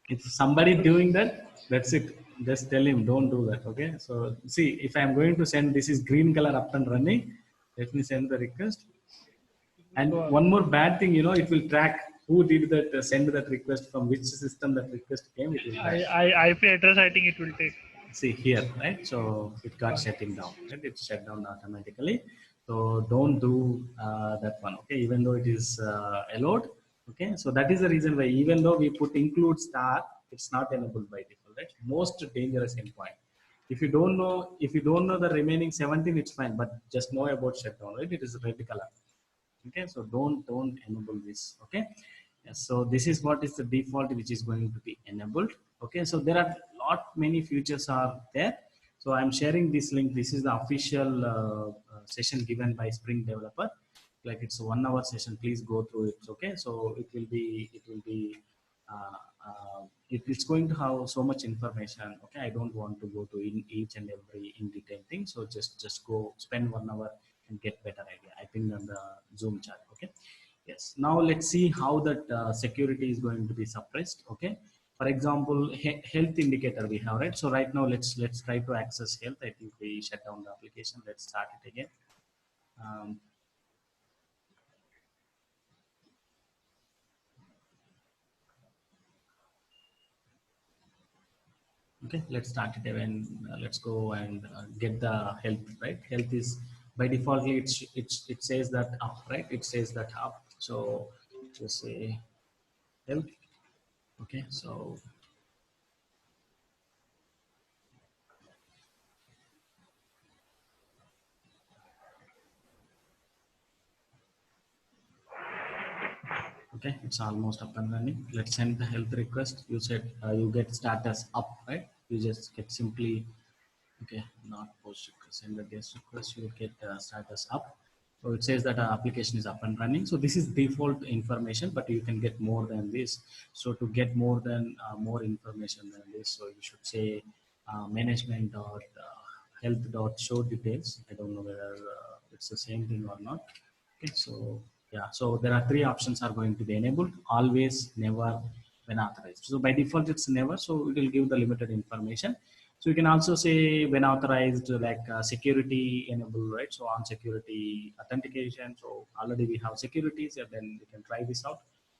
if somebody doing that, that's it. Just tell him don't do that. Okay, so see, if I'm going to send, this is green color up and running, let me send the request. And Go on. one more bad thing, you know, it will track who did that, send that request, from which system that request came. It will track. IP address, I think it will take. See here, right? So it got shutting down, right? It's shut down automatically. So don't do that one, okay? Even though it is allowed, okay? So that is the reason why, even though we put include star, it's not enabled by default, right? Most dangerous endpoint. If you don't know the remaining 17, it's fine, but just know about shutdown, right? It is red color. Okay, so don't enable this. Okay, yes, so this is what is the default which is going to be enabled. Okay, so there are lot many features are there. So I'm sharing this link. This is the official session given by Spring Developer. Like it's a 1 hour session, please go through it. Okay, so it will be uh, it's going to have so much information. Okay, I don't want to go to in each and every in detail thing, so just go spend 1 hour and get better idea. I think on the Zoom chat. Okay, yes, now let's see how that security is going to be suppressed. Okay, for example, health indicator we have, right? So right now let's try to access health. I think we shut down the application. Let's start it again. um, Okay, let's start it again. Let's go and get the health, right? Health is by default, it says that up, right? It says that up. So just say health. Okay, so Okay, it's almost up and running. Let's send the health request. You said you get status up, right? You just get simply, okay, not post request, send the guest request, you will get status up. So it says that our application is up and running. So this is default information, but you can get more than this. So to get more than more information than this, so you should say management dot health dot show details. I don't know whether it's the same thing or not. Okay, so yeah, so there are three options are going to be enabled: always, never, when authorized. So by default it's never, so it will give the limited information. So you can also say when authorized, like security enable, right? So on security authentication, so already we have securities, and then we can try this out.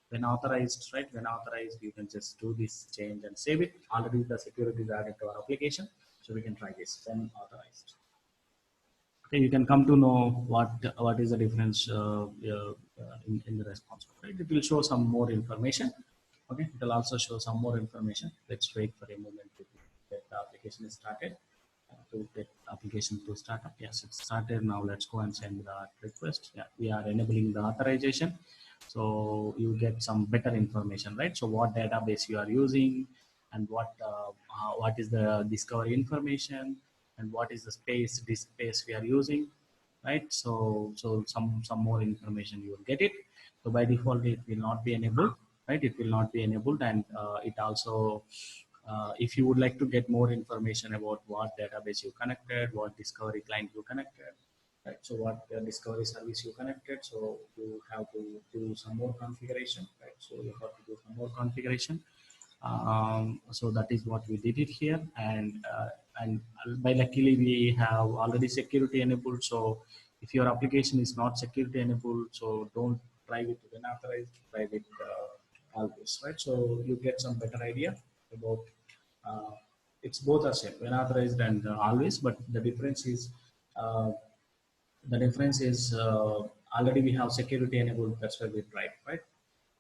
When authorized, right? When authorized, you can just do this change and save it. Already the security is added to our application, so we can try this when authorized. Okay, you can come to know what is the difference in the response, right? It will show some more information. Okay, it will also show some more information. Let's wait for a moment to get the application is started. To get application to start up. Yes, it's started now. Let's go and send the request. Yeah, we are enabling the authorization, so you get some better information, right? So what database you are using, and what is the discovery information, and what is the disk space we are using, right? So some more information you will get it. So by default it will not be enabled, right? It will not be enabled, and it also if you would like to get more information about what database you connected, what discovery client you connected, right? So what discovery service you connected, so you have to do some more configuration, right? So you have to do some more configuration. So that is what we did it here, and by luckily we have already security enabled. So if your application is not security enabled, so don't try with when authorized, try with always, right? So you get some better idea about uh, it's both are same when authorized and always, but uh, the difference is already we have security enabled. That's why we tried, right?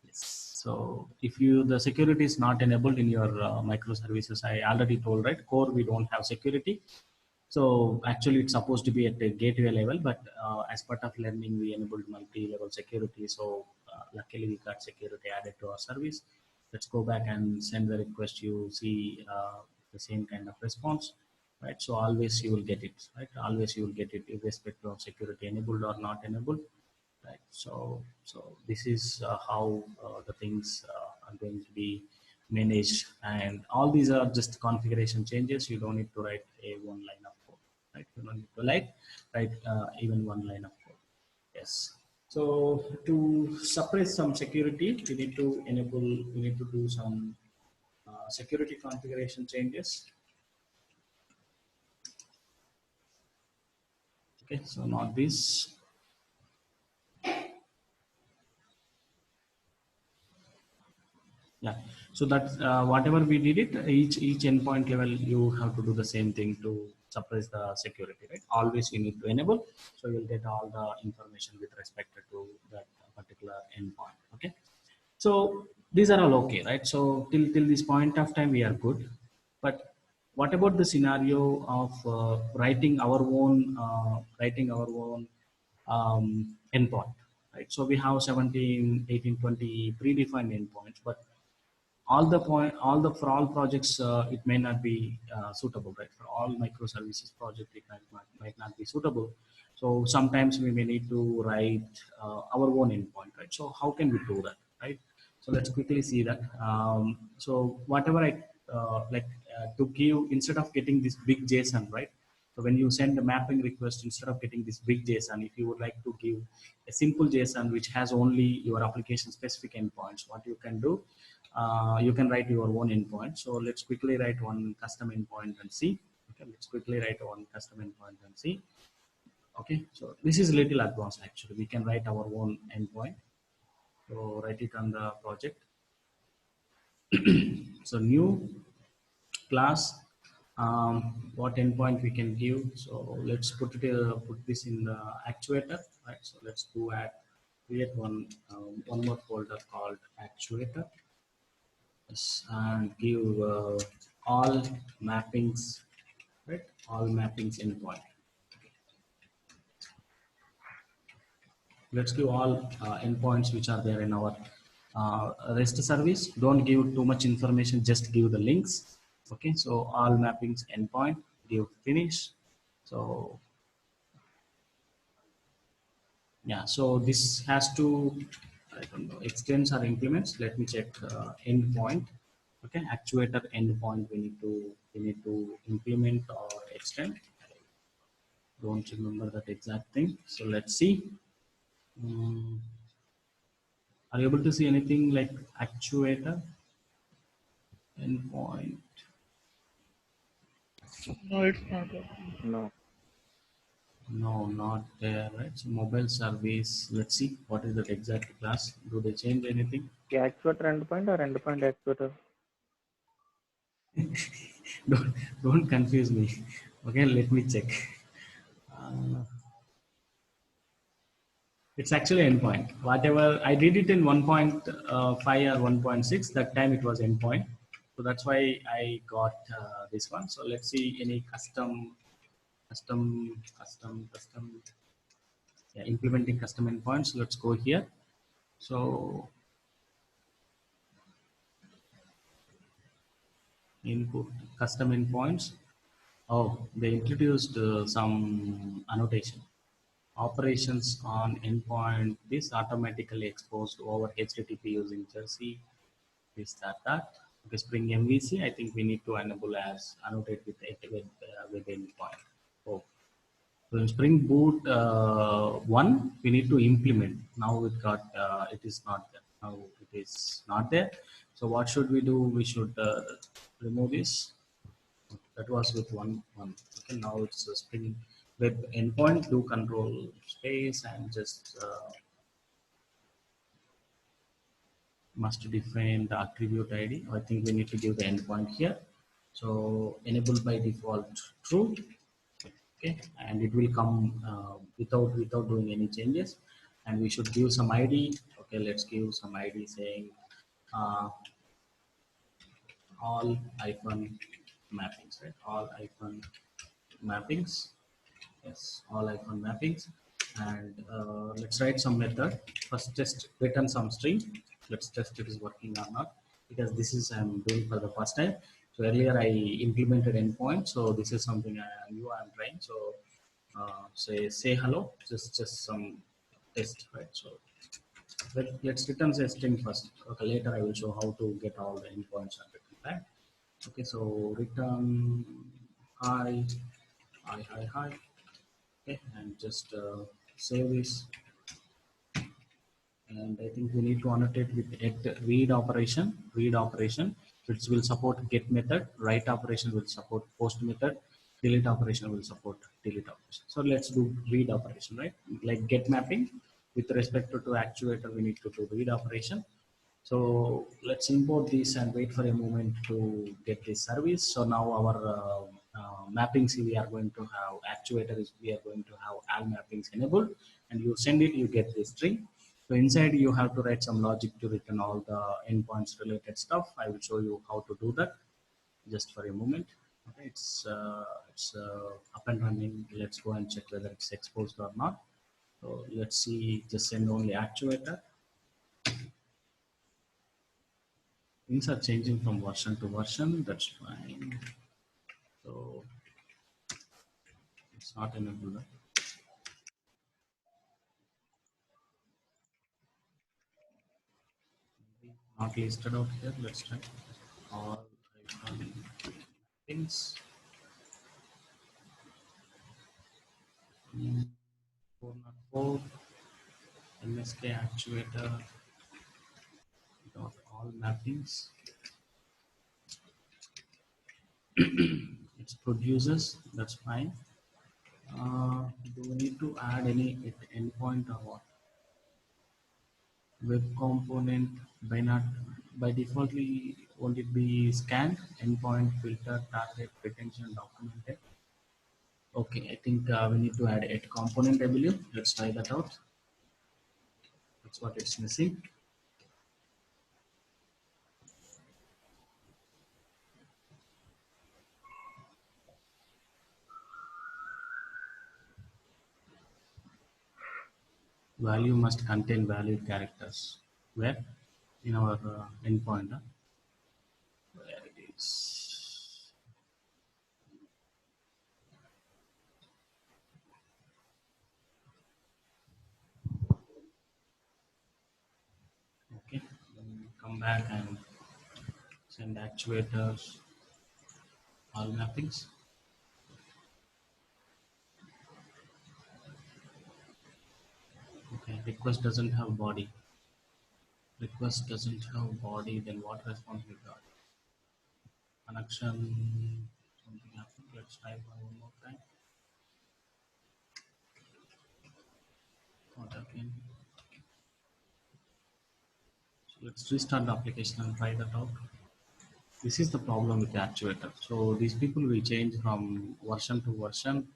Yes. So if you the security is not enabled in your microservices, I already told, right? Core we don't have security. So actually it's supposed to be at the gateway level, but as part of learning we enabled multi-level security. So luckily we got security added to our service. Let's go back and send the request. You see the same kind of response, right? So always you will get it, right? Always you will get it irrespective of security enabled or not enabled, right? So this is how the things are going to be managed, and all these are just configuration changes. You don't need to write a one line of code, right? You don't need to write even one line of code. Yes. So to suppress some security, we need to enable, we need to do some security configuration changes. Okay, so not this. Yeah, so that whatever we did it, each endpoint level you have to do the same thing to suppress the security, right? Always you need to enable, so you'll get all the information with respect to that particular endpoint. Okay, so these are all okay, right? So till this point of time we are good, but what about the scenario of writing our own endpoint, right? So we have 17, 18, 20 predefined endpoints, but all the for all projects it may not be suitable, right? For all microservices project it might not be suitable. So sometimes we may need to write our own endpoint, right? So how can we do that, right? So let's quickly see that. So whatever I to give, instead of getting this big JSON, right? So when you send a mapping request, instead of getting this big JSON, if you would like to give a simple JSON which has only your application specific endpoints, what you can do, you can write your own endpoint. So let's quickly write one custom endpoint and see. Okay, let's quickly write one custom endpoint and see. Okay, so this is a little advanced actually. We can write our own endpoint. So write it on the project. So new class, what endpoint we can give. So let's put this in the actuator, right? So let's do create one more folder called actuator. Yes, and give all mappings, right? All mappings endpoint. Let's give all endpoints which are there in our REST service, don't give too much information, just give the links. Okay, so all mappings endpoint, give finish. So yeah, so this has to, I don't know, extends or implements. Let me check endpoint. Okay, actuator endpoint we need to implement or extend. Don't remember that exact thing. So let's see. Are you able to see anything like actuator endpoint? No, it's not. No. No, not there, right? So mobile service. Let's see what is that exact class. Do they change anything? The actuator endpoint or endpoint actuator? don't, don't confuse me. Okay, let me check. Uh, it's actually endpoint. Whatever I did it in 1.5 or 1.6, that time it was endpoint. So that's why I got this one. So let's see any custom. Yeah, implementing custom endpoints. Let's go here. So input custom endpoints. Oh, they introduced some annotation. Operations on endpoint. This automatically exposed over HTTP using Jersey. This that. Okay, Spring MVC. I think we need to enable as annotate with it with endpoint. Oh. So in Spring Boot 1, we need to implement. Now it is not there. Now it is not there. So what should we do? We should remove this. That was with one. Okay, now it's a Spring Web endpoint. Do control space and just must define the attribute ID. I think we need to give the endpoint here. So enable by default true. Okay, and it will come without doing any changes, and we should give some id. Okay, let's give some id saying uh, all hyphen mappings, right? All hyphen mappings. Yes, all hyphen mappings. And let's write some method. First just return some string. Let's test it is working or not, because this is I'm doing for the first time. So earlier I implemented endpoint, so this is something new I'm trying. So say hello, just some test, right? So let's return a string first. Okay, later I will show how to get all the endpoints and return back. Okay, so return hi, hi. Okay, and just save this. And I think we need to annotate with read operation. Read operation, which will support get method. Write operation will support post method. Delete operation will support delete operation. So let's do read operation, right? Like get mapping with respect to actuator, we need to do read operation. So let's import this and wait for a moment to get this service. So now our mappings, we are going to have actuator is we are going to have all mappings enabled, and you send it, you get this string. So inside you have to write some logic to return all the endpoints related stuff. I will show you how to do that just for a moment. Okay, it's up and running. Let's go and check whether it's exposed or not. So let's see, just send only actuator. Things are changing from version to version. That's fine. So it's not enabled. Not listed out here. Let's try. All things. 404 MSK actuator dot all mappings. It's producers. That's fine. Do we need to add any endpoint or what? Web component by defaultly won't it be scanned endpoint filter target retention documented. Okay, I think we need to add a component, I believe. Let's try that out. That's what it's missing. Value must contain valid characters. Where? in our endpoint. Where it is. Okay, then come back and send actuators, all mappings. Okay, request doesn't have body. Request doesn't have body, then what response we got? Connection, something happened. Let's try one more time. Not again. So let's restart the application and try that out. This is the problem with the actuator. So these people will change from version to version.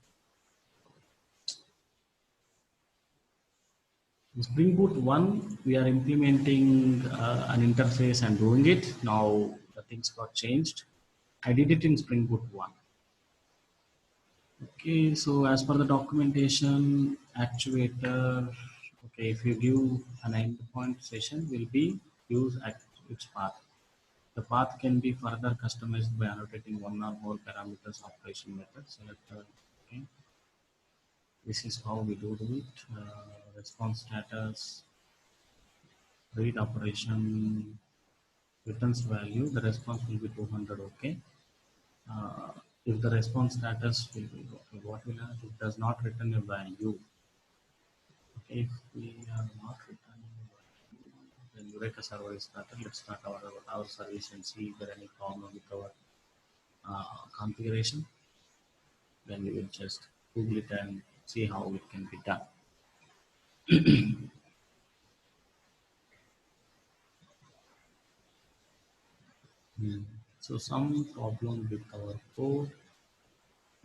In Spring Boot 1, we are implementing an interface and doing it. Now the things got changed. I did it in Spring Boot 1. Okay, so as per the documentation, actuator, okay, if you give an endpoint session, will be use its path. The path can be further customized by annotating one or more parameters operation methods. Select, okay. This is how we do it. Response status, read operation, returns value. The response will be 200. Okay. Uh, if the response status will be okay, what will happen? It does not return a value. Okay, if we are not returning a value, then Eureka server is started. Let's start our service and see if there any problem with our configuration. Then we will just Google it and see how it can be done. So some problem with our code,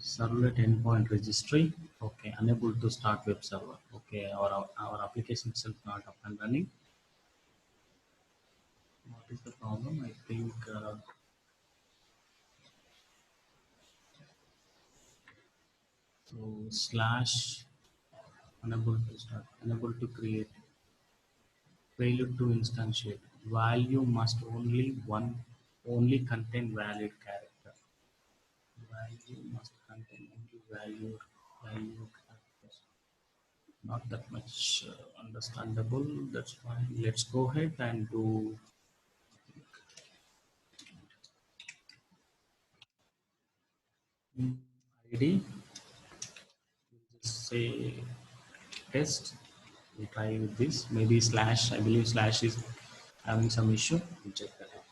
servlet endpoint registry, okay, unable to start web server, okay, our application itself not up and running. What is the problem? I think so slash unable to start, unable to create, failure to instantiate. Value must only contain valid character. Value must contain only value characters. Not that much understandable. That's fine. Let's go ahead and do ID. We'll just say test. We'll try with this. Maybe slash. I believe slash is having some issue. We'll check that out.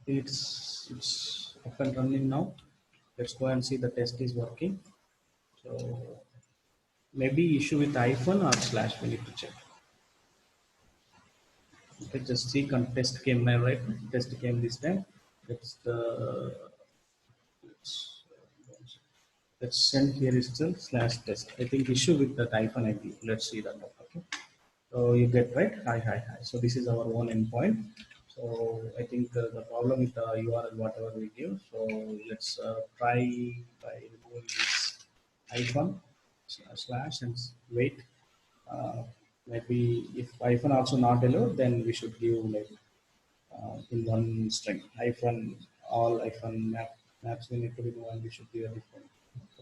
It's up and running now. Let's go and see the test is working. So maybe issue with iPhone or slash. We need to check. Okay, just see test came now, right? Test came this time. That's the let's send here is still slash test. I think issue with that iPhone ID. Let's see that. Okay. So you get right. Hi. So this is our own endpoint. So I think the problem with the URL whatever we give. So let's try by removing this iPhone slash and wait. Maybe if iPhone also not allowed, then we should give like in one string. Hyphen all hyphen maps we need to remove and we should give a different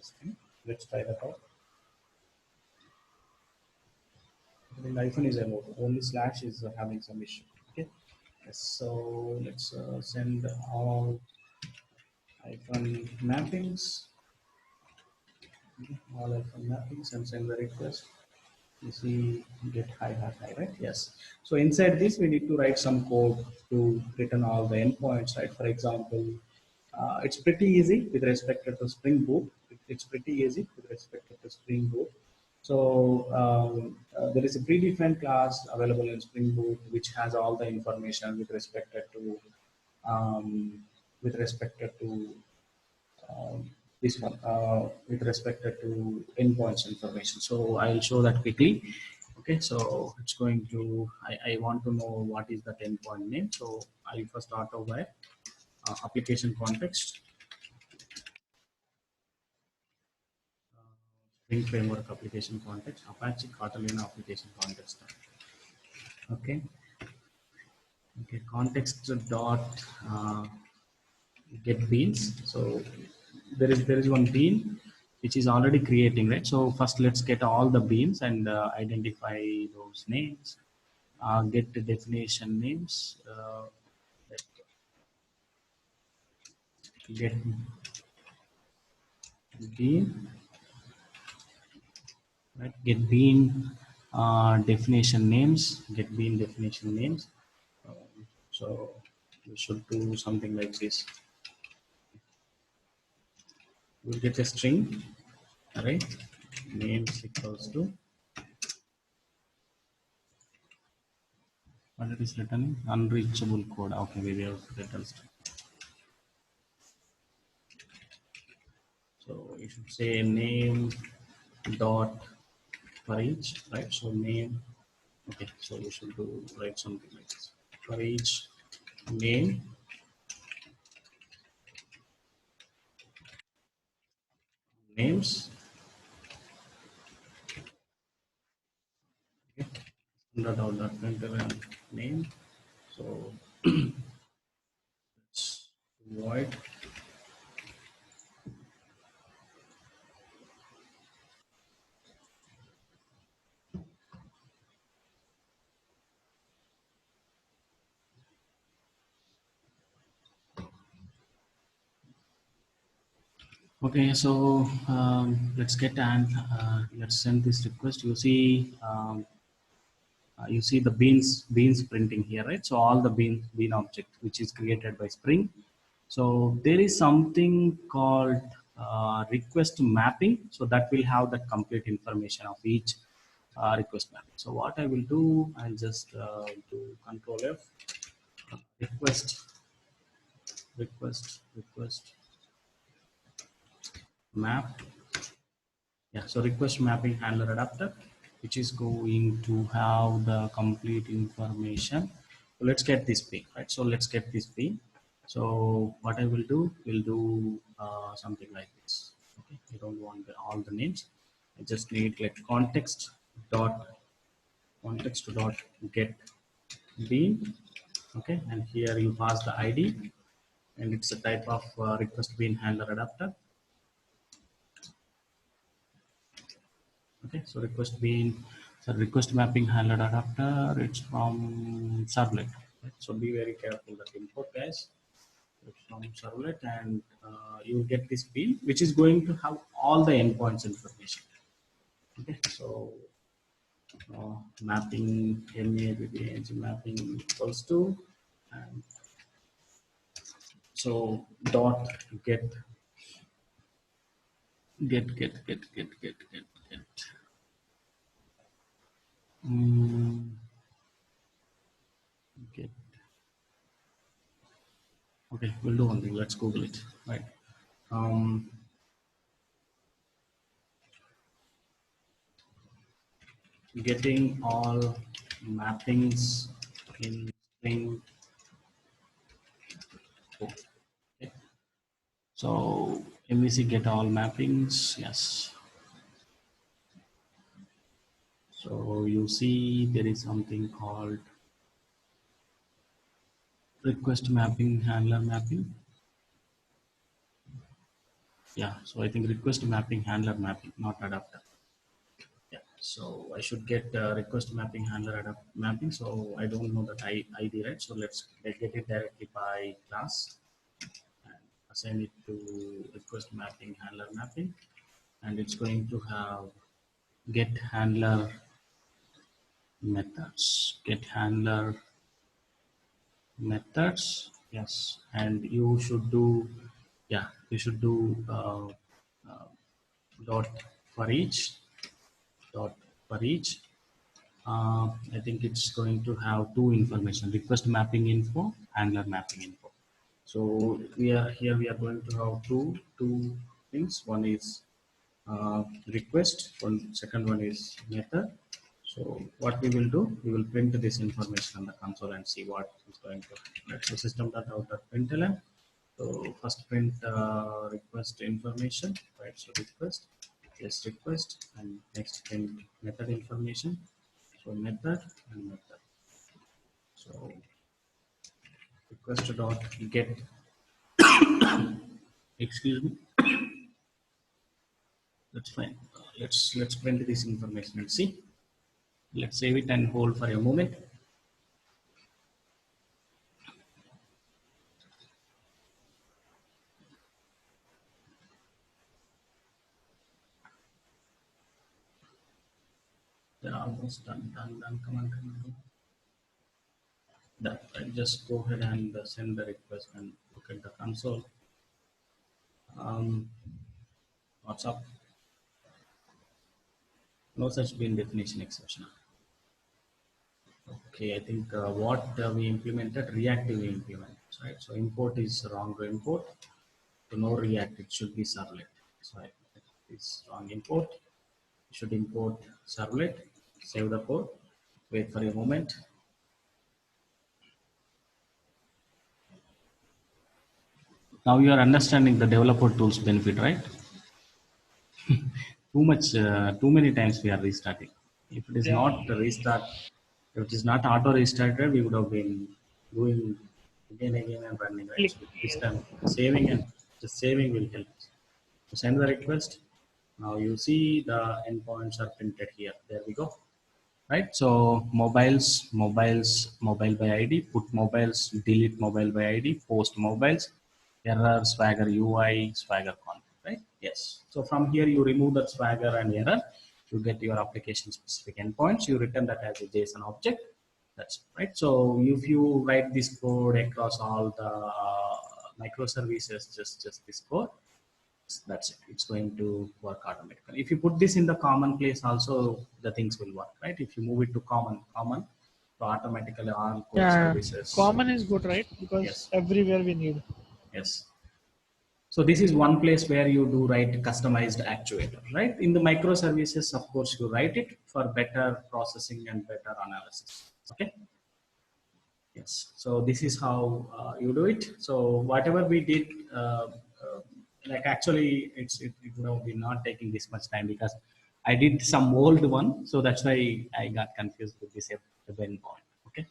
string. Let's try that out. I think hyphen is allowed. Only slash is having some issue. Okay. Yes, so let's send all hyphen mappings. Okay. All hyphen mappings and send the request. You see get hi, right? Yes. So inside this we need to write some code to return all the endpoints, right? For example, it's pretty easy with respect to Spring Boot. It's pretty easy with respect to Spring Boot. So there is a predefined class available in Spring Boot which has all the information with respect to with respect to this one with respect to endpoints information. So I'll show that quickly. Okay, so it's going to, I want to know what is that endpoint name. So I'll first start over application context, Spring Framework application context, Apache Catalina application context. Okay, okay, context dot get beans. So there is one bean which is already creating, right? So first let's get all the beans and identify those names. Get the definition names. Get bean, right? Get bean definition names. Get bean definition names. So we should do something like this. We'll get a string, right? Names equals to what it is written, unreachable code. Okay, we have written string. So you should say name dot for each, right? So name. Okay, so we should do write something like this. For each name, names. Okay, dot name. So it's void. Okay, so let's get and let's send this request. You see the beans printing here, right? So all the bean object which is created by Spring. So there is something called request mapping. So that will have the complete information of each request mapping. So what I will do, I'll just do Control F, request map. Yeah, so request mapping handler adapter, which is going to have the complete information. So let's get this bean, right? So let's get this bean. So what I will do, we'll do something like this. Okay, you don't want all the names. I just need like context dot get bean. Okay, and here you pass the ID, and it's a type of request bean handler adapter. Okay, so request mapping handler adapter, it's from servlet, right? So be very careful that import, guys. It's from servlet, and you get this bean which is going to have all the endpoints information. Okay, so mapping mapping equals to, and so dot get mm, get. Okay, we'll do one thing. Let's Google it. Right. Um, getting all mappings in Spring. Okay. So MVC get all mappings. Yes. So you see there is something called request mapping handler mapping. Yeah. So I think request mapping handler mapping, not adapter. Yeah, so I should get request mapping handler mapping. So I don't know that ID, right? So let's get it directly by class and assign it to request mapping handler mapping, and it's going to have get handler methods. Get handler methods. Yes, and you should do, yeah, you should do dot for each dot for each. I think it's going to have two information: request mapping info, handler mapping info. So we are going to have two things. One is request. Second one is method. So what we will do, we will print this information on the console and see what is going to happen. So system.out.println. So first print request information, right? So request, yes, request, and next print method information. So method and method. So request dot get, excuse me, that's fine. Let's print this information and see. Let's save it and hold for a moment. They're almost done. Come on. Done. I'll just go ahead and send the request and look at the console. What's up? No such bin definition exception. Okay, I think what we implemented, reactive implement, right? So import is wrong to import. To no React, it should be servlet. So it's wrong import. You should import servlet. Save the code. Wait for a moment. Now you are understanding the developer tools benefit, right? Too many times we are restarting. If it is not the restart, if it is not auto restarted, we would have been doing again and running, right? So this time saving and just saving will help us. So send the request. Now you see the endpoints are printed here. There we go. Right. So mobile by ID, put mobiles, delete mobile by ID, post mobiles, error, Swagger UI, Swagger content, right? Yes. So from here you remove that Swagger and error, you get your application specific endpoints, you return that as a JSON object. That's it, right? So if you write this code across all the microservices, just this code, that's it. It's going to work automatically. If you put this in the common place also, the things will work, right? If you move it to common, so automatically all code services. Common is good, right? Because yes, everywhere we need. Yes. So this is one place where you do write customized actuator, right? In the microservices, of course, you write it for better processing and better analysis. Okay. Yes. So this is how you do it. So whatever we did, like actually, it would have been not taking this much time because I did some old one, so that's why I got confused with this event point. Okay.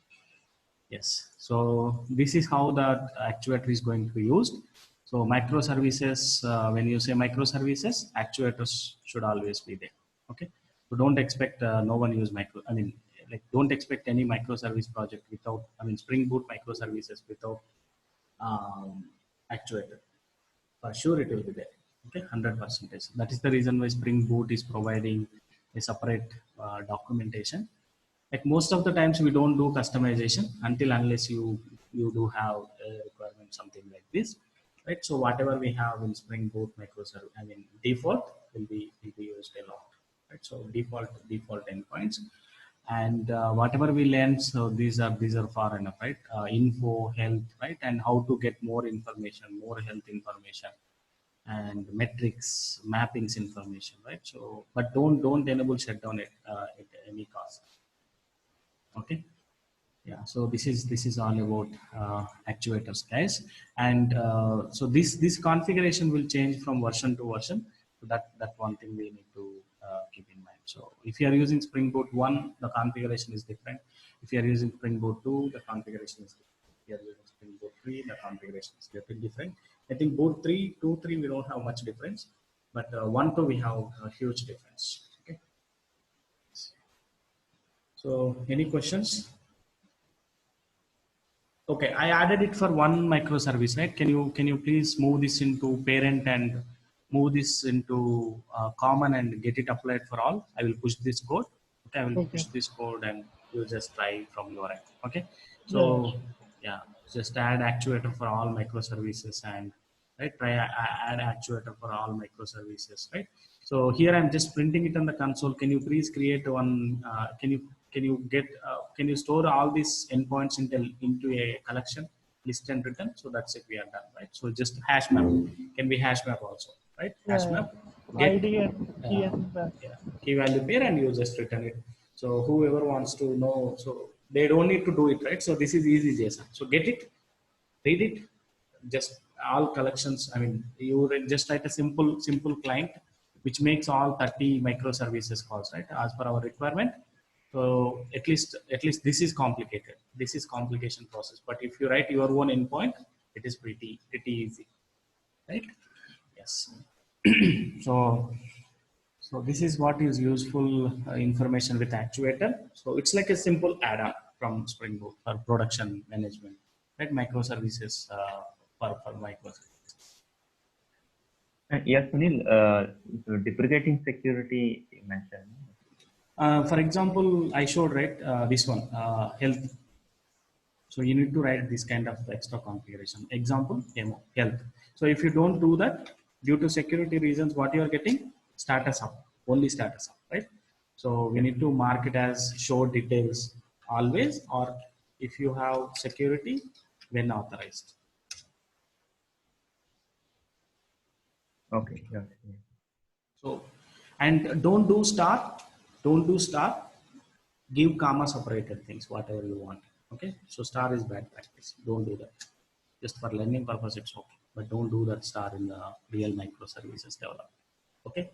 Yes. So this is how the actuator is going to be used. So microservices, when you say microservices, actuators should always be there. Okay. So don't expect no one use don't expect any microservice project without, Spring Boot microservices without actuator. For sure it will be there. Okay, 100%. That is the reason why Spring Boot is providing a separate documentation. Like most of the times we don't do customization unless you do have a requirement, something like this, right? So whatever we have in Spring Boot microservice, default will be used a lot, right? So default endpoints, and whatever we learn, so these are far enough, right? Info, health, right? And how to get more information, more health information, and metrics, mappings information, right? So, but don't enable shutdown at any cost. Okay. Yeah. So this is all about actuators, guys. And so this configuration will change from version to version. So that one thing we need to keep in mind. So if you are using Spring Boot 1, the configuration is different. If you are using Spring Boot 2, the configuration is different. If you are using Spring Boot 3, the configuration is little different. I think Boot 3, 2, 3, we don't have much difference, but 1, 2, we have a huge difference. Okay. So any questions? Okay, I added it for one microservice, right? Can you please move this into parent and move this into common and get it applied for all? I will push this code. Okay, I will push this code and you just try from your end. Okay, so yeah, just add actuator for all microservices and right, try add actuator for all microservices, right? So here I'm just printing it on the console. Can you please create one? Can you store all these endpoints into a collection list and return. So that's it, we are done, right? So just hash map can be hash map also, right? Hash Yeah, map, ID and key and yeah, key value pair, and you just return it. So whoever wants to know, so they don't need to do it, right? So this is easy JSON. So get it, read it, just all collections. I mean, you just write a simple client which makes all 30 microservices calls, right, as per our requirement. So at least this is complicated. This is complication process. But if you write your own endpoint, it is pretty easy, right? Yes. So this is what is useful information with actuator. So it's like a simple add-on from Spring Boot for production management, right? Microservices for microservices. Yes, Sunil, so deprecating security you mentioned. For example, I showed, right, this one, health. So you need to write this kind of extra configuration. Example, demo, health. So if you don't do that, due to security reasons, what you are getting? Status up, only status up, right? So we need to mark it as show details always, or if you have security, when authorized. Okay, got it. Yeah. So, and don't do star, give comma separated things, whatever you want. Okay, so star is bad practice. Don't do that. Just for learning purpose, it's okay, but don't do that star in the real microservices development. Okay.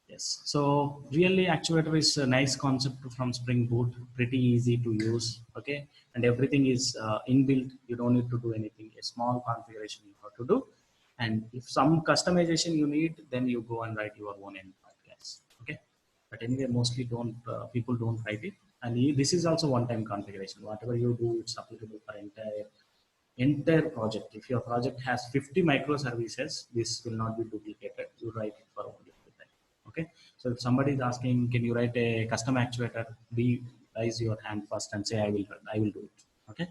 Yes. So really, actuator is a nice concept from Spring Boot. Pretty easy to use. Okay, and everything is inbuilt. You don't need to do anything. A small configuration you have to do, and if some customization you need, then you go and write your own endpoint, guys. Okay. But anyway, mostly don't people don't write it. And this is also one-time configuration. Whatever you do, it's applicable for entire project. If your project has 50 microservices, this will not be duplicated. You write it for only 50. Okay. So if somebody is asking, can you write a custom actuator? Raise your hand first and say, I will do it. Okay.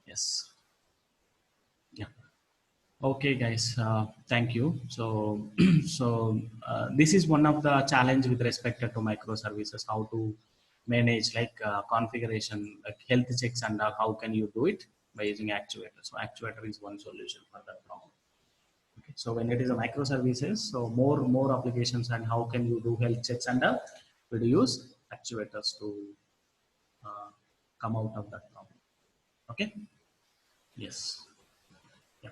Yes. Yeah. Okay, guys. Thank you. So, this is one of the challenge with respect to microservices, how to manage like configuration, like health checks, and how can you do it by using actuator. So, actuator is one solution for that problem. Okay. So, when it is a microservices, so more applications, and how can you do health checks, and we use actuators to come out of that problem. Okay. Yes. Yeah.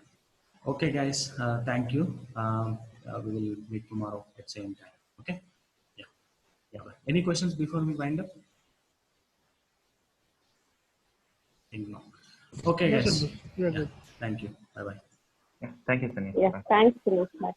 Okay, guys. Thank you. We will meet tomorrow at same time. Okay. Yeah. Yeah. Bye. Any questions before we wind up? Think no. Okay, yes, guys. you're Yeah. good. Thank you. Bye bye. Yeah, thank you, Sunil. Yeah, Bye. thanks, Sunil. Bye.